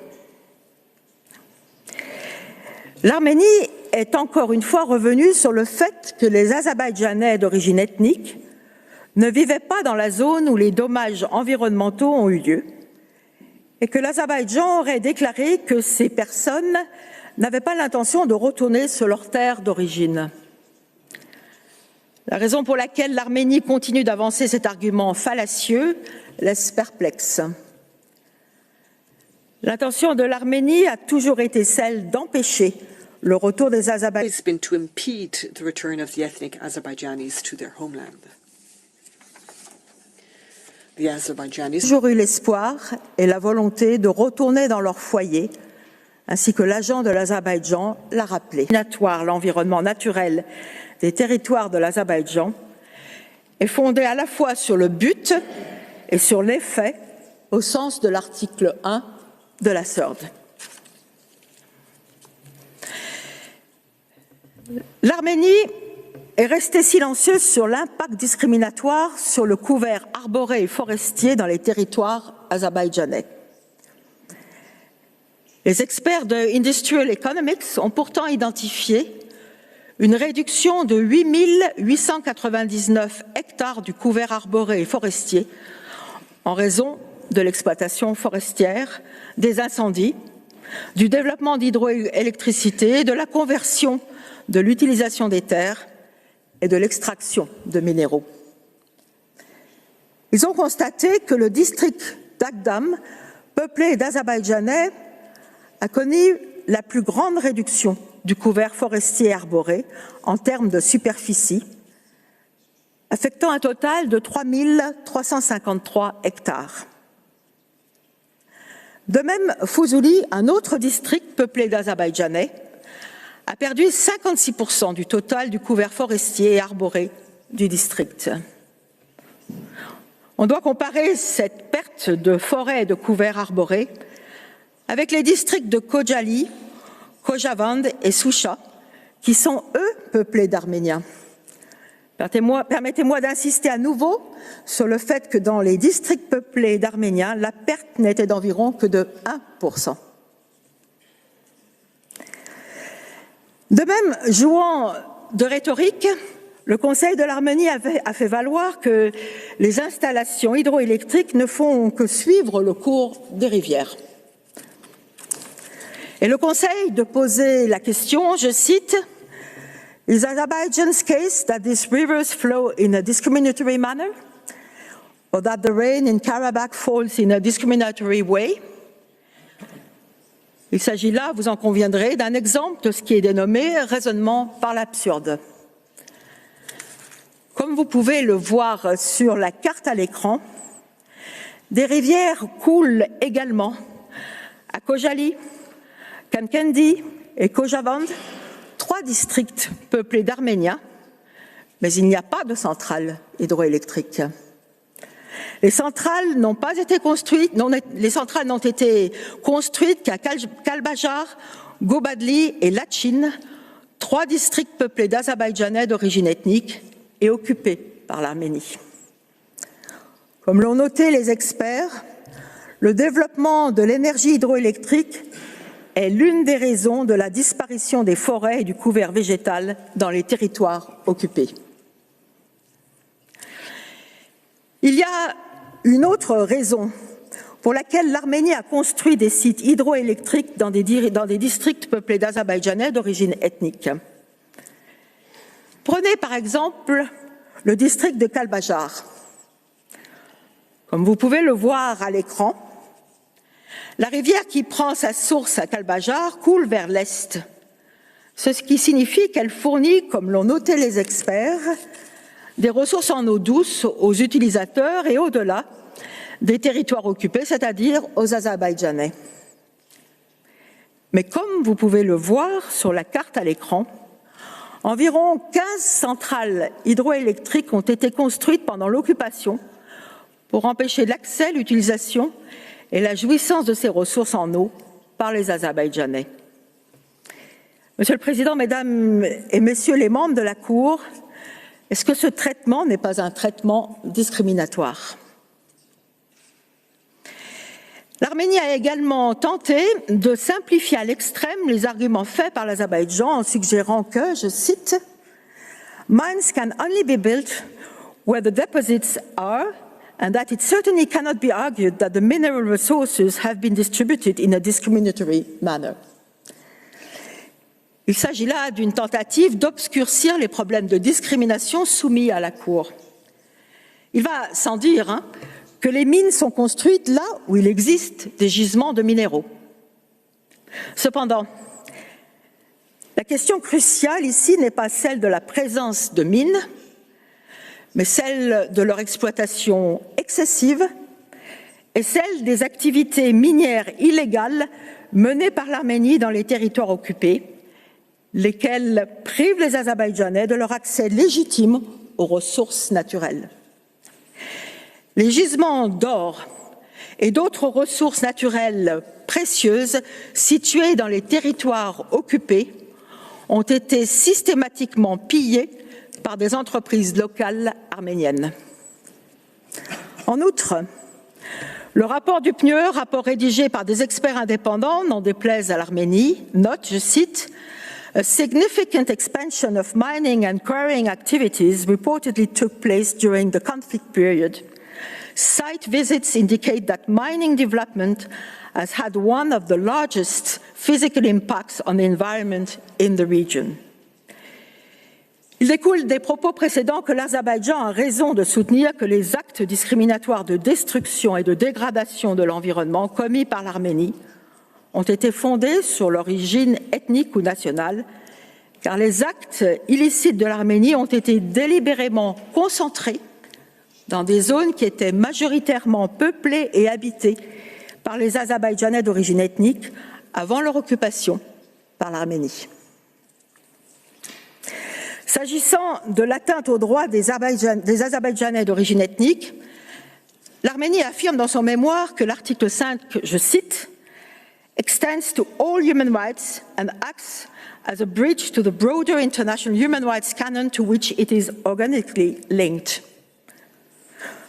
L'Arménie est encore une fois revenue sur le fait que les Azerbaïdjanais d'origine ethnique ne vivaient pas dans la zone où les dommages environnementaux ont eu lieu et que l'Azerbaïdjan aurait déclaré que ces personnes n'avaient pas l'intention de retourner sur leur terre d'origine. La raison pour laquelle l'Arménie continue d'avancer cet argument fallacieux laisse perplexe. L'intention de l'Arménie a toujours été celle d'empêcher le retour des Azerbaïdjanais. It's been to impede the return of the ethnic Azerbaijanis to their homeland. The Azerbaijanis Toujours eu l'espoir et la volonté de retourner dans leur foyer, ainsi que l'agent de l'Azerbaïdjan l'a rappelé. L'environnement naturel des territoires de l'Azerbaïdjan est fondé à la fois sur le but et sur l'effet au sens de l'article 1 de la CERD. L'Arménie est restée silencieuse sur l'impact discriminatoire sur le couvert arboré et forestier dans les territoires azerbaïdjanais. Les experts de Industrial Economics ont pourtant identifié une réduction de 8 899 hectares du couvert arboré et forestier en raison de l'exploitation forestière, des incendies, du développement d'hydroélectricité, de la conversion de l'utilisation des terres et de l'extraction de minéraux. Ils ont constaté que le district d'Agdam, peuplé d'Azerbaïdjanais, a connu la plus grande réduction du couvert forestier arboré en termes de superficie, affectant un total de 3 353 hectares. De même, Fuzuli, un autre district peuplé d'Azerbaïdjanais, a perdu 56% du total du couvert forestier et arboré du district. On doit comparer cette perte de forêt et de couvert arboré avec les districts de Kojali, Kojavand et Sousha, qui sont, eux, peuplés d'Arméniens. Permettez-moi d'insister à nouveau sur le fait que dans les districts peuplés d'Arméniens, la perte n'était d'environ que de 1%. De même, jouant de rhétorique, le Conseil de l'Arménie a fait valoir que les installations hydroélectriques ne font que suivre le cours des rivières. Et le Conseil de poser la question, je cite, « Is Azerbaijan's case that these rivers flow in a discriminatory manner, or that the rain in Karabakh falls in a discriminatory way ?» Il s'agit là, vous en conviendrez, d'un exemple de ce qui est dénommé raisonnement par l'absurde. Comme vous pouvez le voir sur la carte à l'écran, des rivières coulent également à Kojali, Kankendi et Kojavand, 3 districts peuplés d'Arméniens, mais il n'y a pas de centrale hydroélectrique. Les centrales n'ont été construites qu'à Kalbajar, Gobadli et Lachin, 3 districts peuplés d'Azerbaïdjanais d'origine ethnique et occupés par l'Arménie. Comme l'ont noté les experts, le développement de l'énergie hydroélectrique est l'une des raisons de la disparition des forêts et du couvert végétal dans les territoires occupés. Il y a une autre raison pour laquelle l'Arménie a construit des sites hydroélectriques dans des districts peuplés d'Azerbaïdjanais d'origine ethnique. Prenez par exemple le district de Kalbajar. Comme vous pouvez le voir à l'écran, la rivière qui prend sa source à Kalbajar coule vers l'est, ce qui signifie qu'elle fournit, comme l'ont noté les experts, des ressources en eau douce aux utilisateurs et au-delà des territoires occupés, c'est-à-dire aux Azerbaïdjanais. Mais comme vous pouvez le voir sur la carte à l'écran, environ 15 centrales hydroélectriques ont été construites pendant l'occupation pour empêcher l'accès, l'utilisation et la jouissance de ces ressources en eau par les Azerbaïdjanais. Monsieur le Président, Mesdames et Messieurs les membres de la Cour, est-ce que ce traitement n'est pas un traitement discriminatoire? L'Arménie a également tenté de simplifier à l'extrême les arguments faits par l'Azerbaïdjan en suggérant que, je cite, « Mines can only be built where the deposits are and that it certainly cannot be argued that the mineral resources have been distributed in a discriminatory manner. » Il s'agit là d'une tentative d'obscurcir les problèmes de discrimination soumis à la Cour. Il va sans dire que les mines sont construites là où il existe des gisements de minéraux. Cependant, la question cruciale ici n'est pas celle de la présence de mines, mais celle de leur exploitation excessive et celle des activités minières illégales menées par l'Arménie dans les territoires occupés, lesquelles privent les Azerbaïdjanais de leur accès légitime aux ressources naturelles. Les gisements d'or et d'autres ressources naturelles précieuses situées dans les territoires occupés ont été systématiquement pillés par des entreprises locales arméniennes. En outre, le rapport du PNUE, rapport rédigé par des experts indépendants, n'en déplaise à l'Arménie, note, je cite, A significant expansion of mining and quarrying activities reportedly took place during the conflict period. Site visits indicate that mining development has had one of the largest physical impacts on the environment in the region. Il découle des propos précédents que l'Azerbaïdjan a raison de soutenir que les actes discriminatoires de destruction et de dégradation de l'environnement commis par l'Arménie ont été fondés sur l'origine ethnique ou nationale, car les actes illicites de l'Arménie ont été délibérément concentrés dans des zones qui étaient majoritairement peuplées et habitées par les Azerbaïdjanais d'origine ethnique avant leur occupation par l'Arménie. S'agissant de l'atteinte aux droits des Azerbaïdjanais d'origine ethnique, l'Arménie affirme dans son mémoire que l'article 5, je cite, extends to all human rights and acts as a bridge to the broader international human rights canon to which it is organically linked.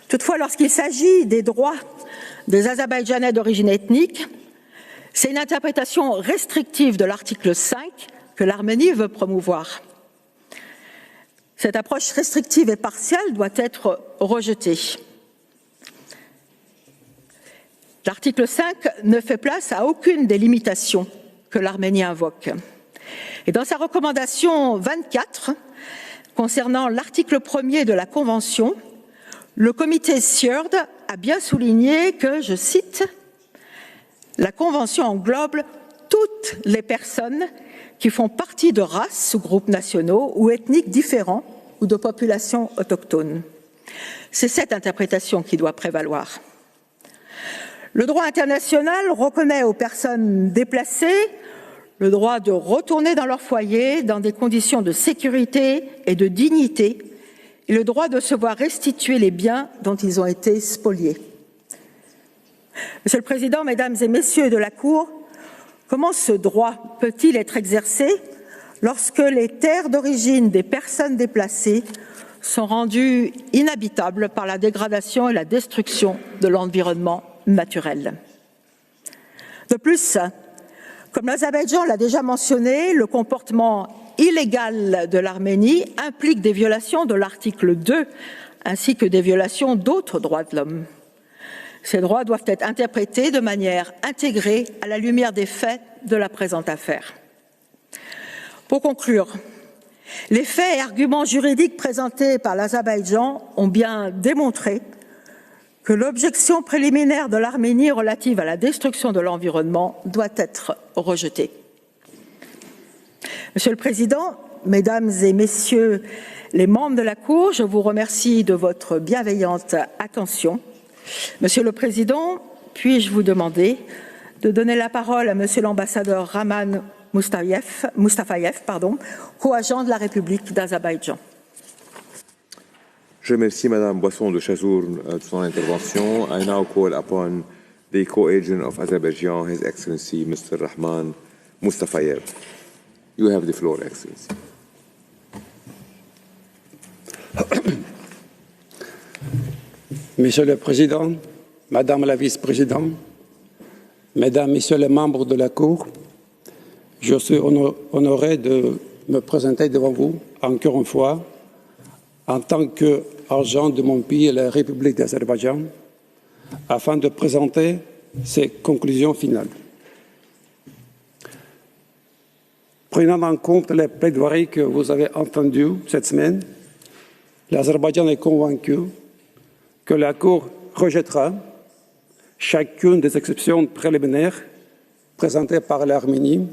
Toutefois, lorsqu'il s'agit des droits des Azerbaïdjanais d'origine ethnique, c'est une interprétation restrictive de l'article 5 que l'Arménie veut promouvoir. Cette approche restrictive et partielle doit être rejetée. L'article 5 ne fait place à aucune des limitations que l'Arménie invoque. Et dans sa recommandation 24, concernant l'article 1er de la Convention, le comité SIERD a bien souligné que, je cite, « La Convention englobe toutes les personnes qui font partie de races ou groupes nationaux ou ethniques différents ou de populations autochtones. » C'est cette interprétation qui doit prévaloir. Le droit international reconnaît aux personnes déplacées le droit de retourner dans leur foyer dans des conditions de sécurité et de dignité et le droit de se voir restituer les biens dont ils ont été spoliés. Monsieur le Président, Mesdames et Messieurs de la Cour, comment ce droit peut-il être exercé lorsque les terres d'origine des personnes déplacées sont rendues inhabitables par la dégradation et la destruction de l'environnement naturel? De plus, comme l'Azerbaïdjan l'a déjà mentionné, le comportement illégal de l'Arménie implique des violations de l'article 2 ainsi que des violations d'autres droits de l'homme. Ces droits doivent être interprétés de manière intégrée à la lumière des faits de la présente affaire. Pour conclure, les faits et arguments juridiques présentés par l'Azerbaïdjan ont bien démontré que l'objection préliminaire de l'Arménie relative à la destruction de l'environnement doit être rejetée. Monsieur le Président, Mesdames et Messieurs les membres de la Cour, je vous remercie de votre bienveillante attention. Monsieur le Président, puis-je vous demander de donner la parole à Monsieur l'ambassadeur Rahman Mustafayev, co-agent de la République d'Azerbaïdjan. Je remercie Madame Boisson de Chazour de son intervention. I now call upon the co-agent of Azerbaijan, His Excellency Mr. Rahman Mustafayev. You have the floor, Excellency. Monsieur le Président, Madame la Vice-Présidente, Mesdames, Messieurs les membres de la Cour, je suis honoré de me présenter devant vous encore une fois en tant qu'agent de mon pays, la République d'Azerbaïdjan, afin de présenter ses conclusions finales. Prenant en compte les plaidoiries que vous avez entendues cette semaine, l'Azerbaïdjan est convaincu que la Cour rejettera chacune des exceptions préliminaires présentées par l'Arménie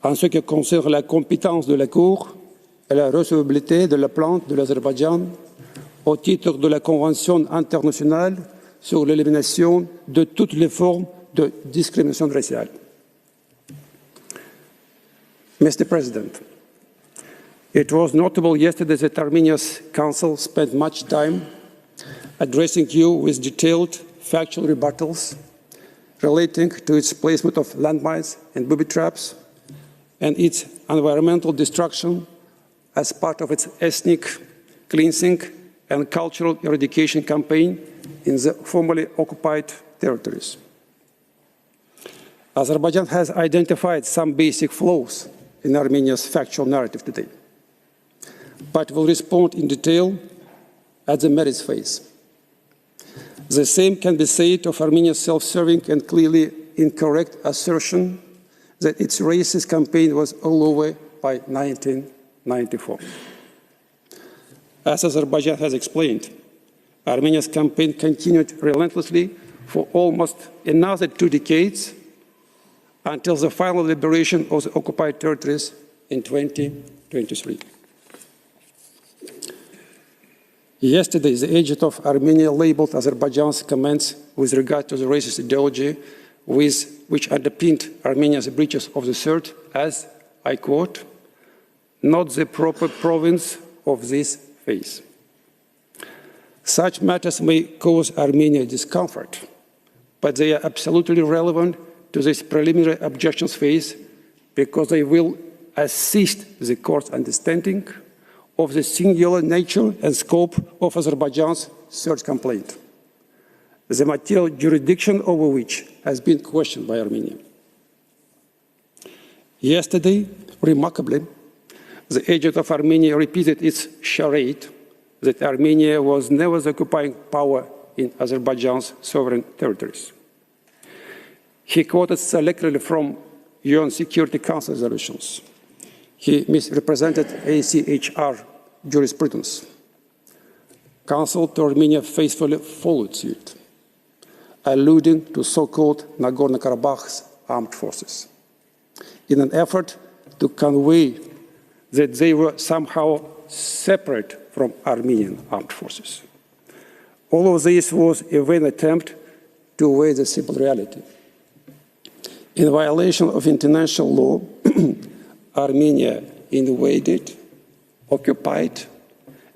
en ce qui concerne la compétence de la Cour et la recevabilité de la plainte de l'Azerbaïdjan au titre de la Convention internationale sur l'élimination de toutes les formes de discrimination raciale. Mr. President, it was notable yesterday that Armenia's Council spent much time addressing you with detailed factual rebuttals relating to its placement of landmines and booby traps and its environmental destruction as part of its ethnic cleansing and cultural eradication campaign in the formerly occupied territories. Azerbaijan has identified some basic flaws in Armenia's factual narrative today, but will respond in detail at the merits phase. The same can be said of Armenia's self-serving and clearly incorrect assertion that its racist campaign was all over by 1994. As Azerbaijan has explained, Armenia's campaign continued relentlessly for almost another 2 decades until the final liberation of the occupied territories in 2023. Yesterday, the agent of Armenia labeled Azerbaijan's comments with regard to the racist ideology which underpinned Armenia's breaches of the CERT as, I quote, not the proper province of this phase. Such matters may cause Armenia discomfort, but they are absolutely relevant to this preliminary objections phase because they will assist the court's understanding of the singular nature and scope of Azerbaijan's CERT complaint, the material jurisdiction over which has been questioned by Armenia. Yesterday, remarkably, the agent of Armenia repeated its charade that Armenia was never the occupying power in Azerbaijan's sovereign territories. He quoted selectively from UN Security Council resolutions. He misrepresented ACHR jurisprudence. Council to Armenia faithfully followed suit, alluding to so-called Nagorno-Karabakh's armed forces, in an effort to convey that they were somehow separate from Armenian armed forces. All of this was a vain attempt to evade the simple reality. In violation of international law, Armenia invaded, occupied,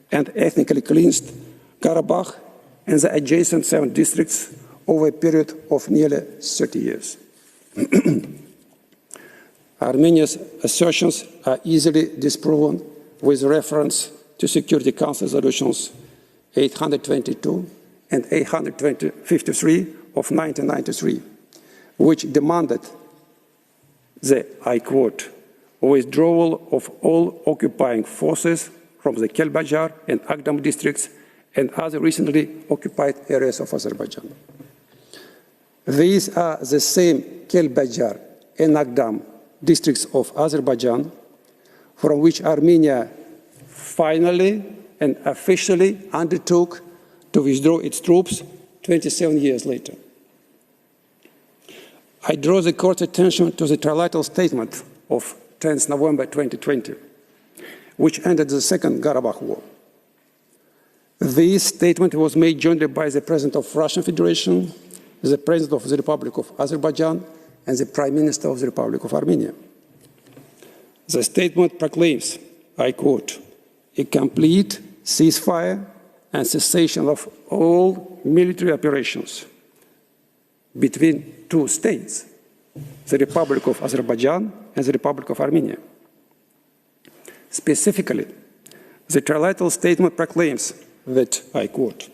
and ethnically cleansed Karabakh and the adjacent 7 districts over a period of nearly 30 years. Armenia's assertions are easily disproven with reference to Security Council resolutions 822 and 853 of 1993, which demanded the, I quote, withdrawal of all occupying forces from the Kelbajar and Agdam districts and other recently occupied areas of Azerbaijan. These are the same Kelbajar and Agdam districts of Azerbaijan from which Armenia finally and officially undertook to withdraw its troops 27 years later. I draw the court's attention to the trilateral statement of 10th November 2020, which ended the Second Karabakh War. This statement was made jointly by the President of Russian Federation, the President of the Republic of Azerbaijan, and the Prime Minister of the Republic of Armenia. The statement proclaims, I quote, a complete ceasefire and cessation of all military operations between 2 states, the Republic of Azerbaijan and the Republic of Armenia. Specifically, the trilateral statement proclaims that, I quote,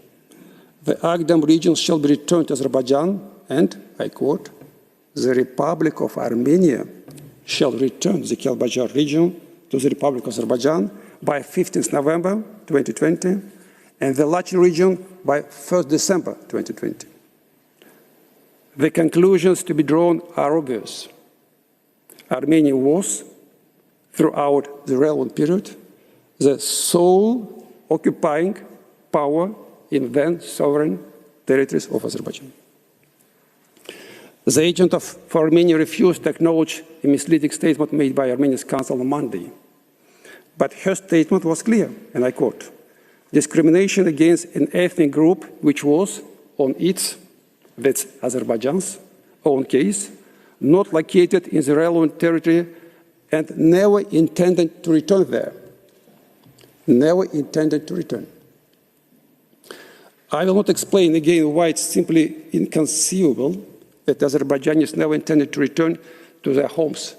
the Agdam region shall be returned to Azerbaijan and, I quote, the Republic of Armenia shall return the Kelbajar region to the Republic of Azerbaijan by 15th November 2020 and the Lachi region by 1st December 2020. The conclusions to be drawn are obvious. Armenia was throughout the relevant period, the sole occupying power in then sovereign territories of Azerbaijan. The agent for Armenia refused to acknowledge a misleading statement made by Armenia's council on Monday. But her statement was clear, and I quote, "Discrimination against an ethnic group which was on its," that's Azerbaijan's, own case, "not located in the relevant territory and never intended to return there." Never intended to return. I will not explain again why it's simply inconceivable that Azerbaijanis never intended to return to their homes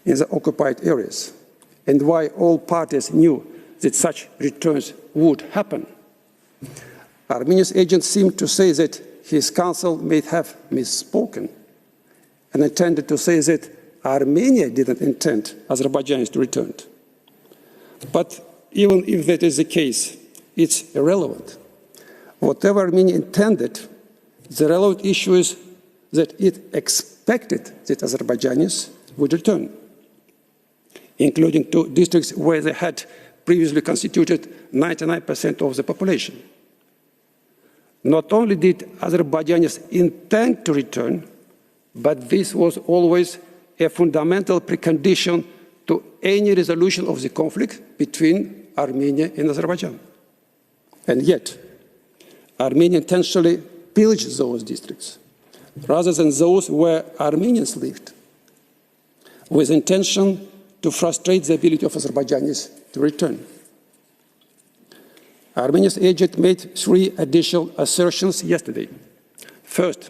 in the occupied areas, and why all parties knew that such returns would happen. Armenia's agents seemed to say that his counsel may have misspoken and intended to say that Armenia didn't intend Azerbaijanis to return. But even if that is the case, it's irrelevant. Whatever Armenia intended, the relevant issue is that it expected that Azerbaijanis would return, including to districts where they had previously constituted 99% of the population. Not only did Azerbaijanis intend to return, but this was always a fundamental precondition to any resolution of the conflict between Armenia and Azerbaijan. And yet, Armenia intentionally pillaged those districts, rather than those where Armenians lived, with intention to frustrate the ability of Azerbaijanis to return. Armenia's agent made 3 additional assertions yesterday. First,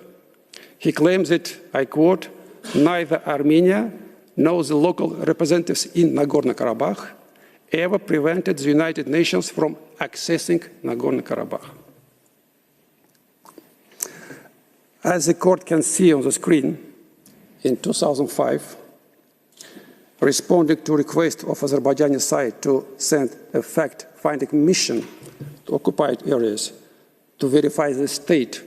he claims that, I quote, "Neither Armenia nor the local representatives in Nagorno-Karabakh ever prevented the United Nations from accessing Nagorno-Karabakh." As the court can see on the screen, in 2005, responding to a request of Azerbaijani side to send a fact-finding mission to occupied areas to verify the state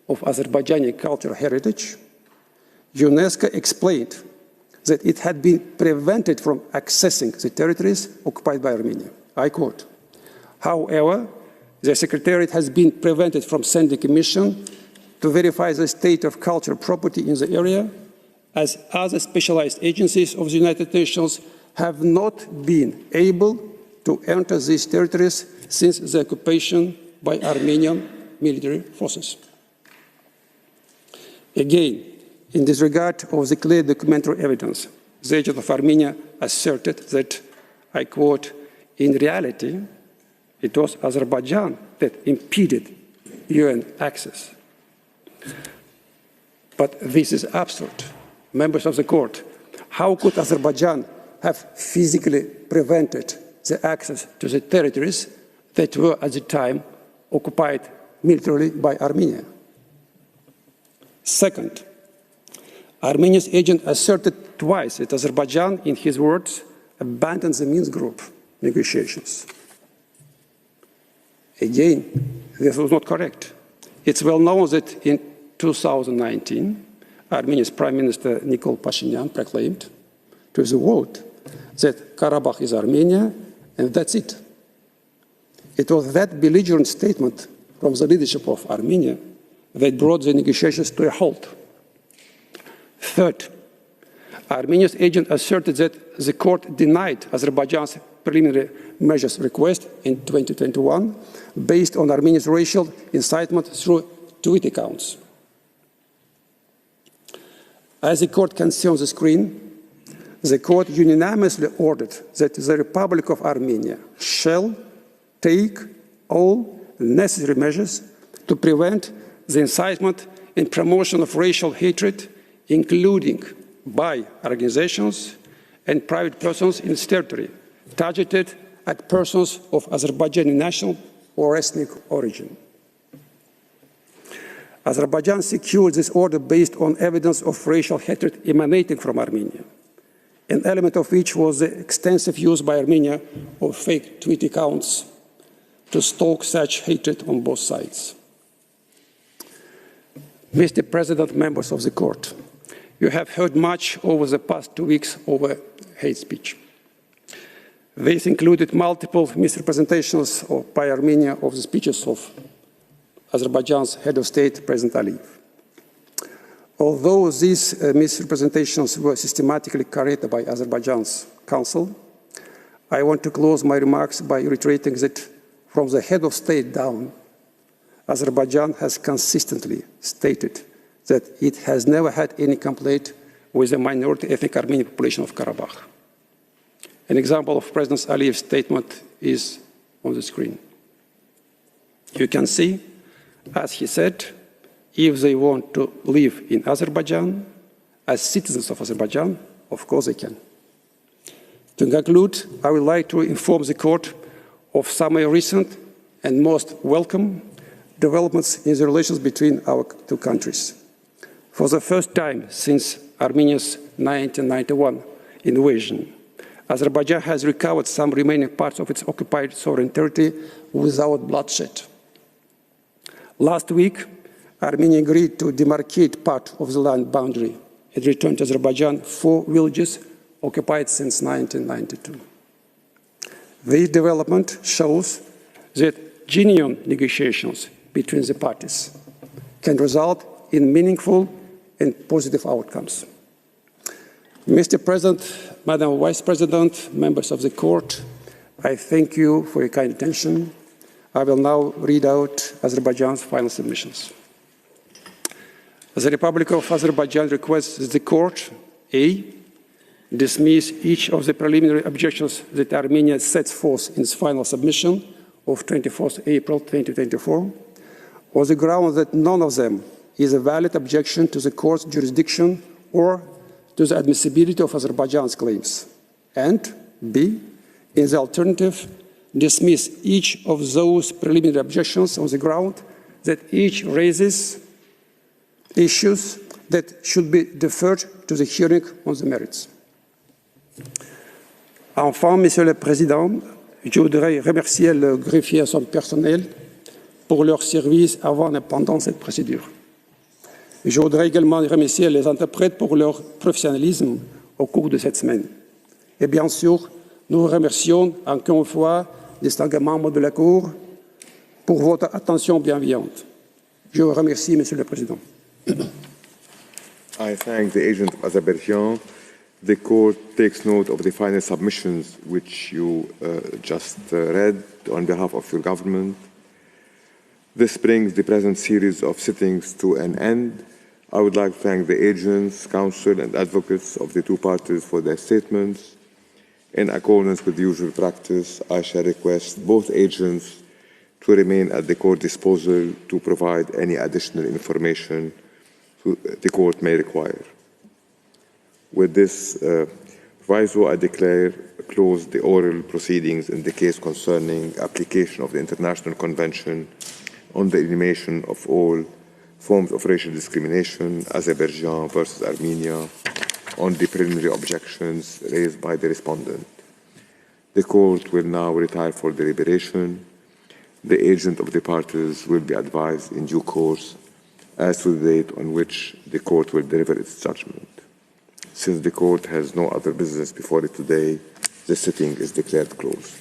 of Azerbaijani cultural heritage, UNESCO explained that it had been prevented from accessing the territories occupied by Armenia. I quote, "However, the Secretariat has been prevented from sending a mission to verify the state of cultural property in the area, as other specialized agencies of the United Nations have not been able to enter these territories since the occupation by Armenian military forces." Again, in disregard of the clear documentary evidence, the agent of Armenia asserted that, I quote, "In reality, it was Azerbaijan that impeded UN access." But this is absurd. Members of the court, how could Azerbaijan have physically prevented the access to the territories that were at the time occupied militarily by Armenia? Second, Armenia's agent asserted twice that Azerbaijan, in his words, abandoned the Minsk group negotiations. Again, this was not correct. It's well known that in 2019, Armenia's Prime Minister Nikol Pashinyan proclaimed to the world that Karabakh is Armenia, and that's it. It was that belligerent statement from the leadership of Armenia that brought the negotiations to a halt. Third, Armenia's agent asserted that the court denied Azerbaijan's preliminary measures request in 2021 based on Armenia's racial incitement through tweet accounts. As the court can see on the screen, the court unanimously ordered that the Republic of Armenia shall take all necessary measures to prevent the incitement and promotion of racial hatred, including by organizations and private persons in its territory, targeted at persons of Azerbaijani national or ethnic origin. Azerbaijan secured this order based on evidence of racial hatred emanating from Armenia, an element of which was the extensive use by Armenia of fake tweet accounts to stoke such hatred on both sides. Mr. President, members of the court, you have heard much over the past 2 weeks over hate speech. This included multiple misrepresentations by Armenia of the speeches of Azerbaijan's head of state, President Aliyev. Although these misrepresentations were systematically carried by Azerbaijan's council, I want to close my remarks by reiterating that from the head of state down, Azerbaijan has consistently stated that it has never had any complaint with the minority ethnic Armenian population of Karabakh. An example of President Aliyev's statement is on the screen. You can see, as he said, if they want to live in Azerbaijan, as citizens of Azerbaijan, of course they can. To conclude, I would like to inform the court of some recent and most welcome developments in the relations between our two countries. For the first time since Armenia's 1991 invasion, Azerbaijan has recovered some remaining parts of its occupied sovereign territory without bloodshed. Last week, Armenia agreed to demarcate part of the land boundary and return to Azerbaijan 4 villages occupied since 1992. This development shows that genuine negotiations between the parties can result in meaningful and positive outcomes. Mr. President, Madam Vice President, members of the court, I thank you for your kind attention. I will now read out Azerbaijan's final submissions. The Republic of Azerbaijan requests that the court, A, dismiss each of the preliminary objections that Armenia sets forth in its final submission of 24th April 2024, on the ground that none of them is a valid objection to the court's jurisdiction or to the admissibility of Azerbaijan's claims, and B, in the alternative, dismiss each of those preliminary objections on the ground that each raises issues that should be deferred to the hearing on the merits. Enfin, Monsieur le Président, je voudrais remercier le greffier et son personnel pour leur service avant et pendant cette procédure. Je voudrais également remercier les interprètes pour leur professionnalisme au cours de cette semaine. Et bien sûr, nous vous remercions encore une fois, distingués membres de la Cour, pour votre attention bienveillante. Je vous remercie, Monsieur le Président. I thank the agent of Azerbaijan. The court takes note of the final submissions which you just read on behalf of your government. This brings the present series of sittings to an end. I would like to thank the agents, counsel and advocates of the two parties for their statements. In accordance with the usual practice, I shall request both agents to remain at the court disposal to provide any additional information the court may require. With this proviso, I declare closed the oral proceedings in the case concerning application of the International Convention on the Elimination of All Forms of Racial Discrimination, Azerbaijan versus Armenia, on the preliminary objections raised by the respondent. The court will now retire for deliberation. The agent of the parties will be advised in due course as to the date on which the court will deliver its judgment. Since the court has no other business before it today, the sitting is declared closed.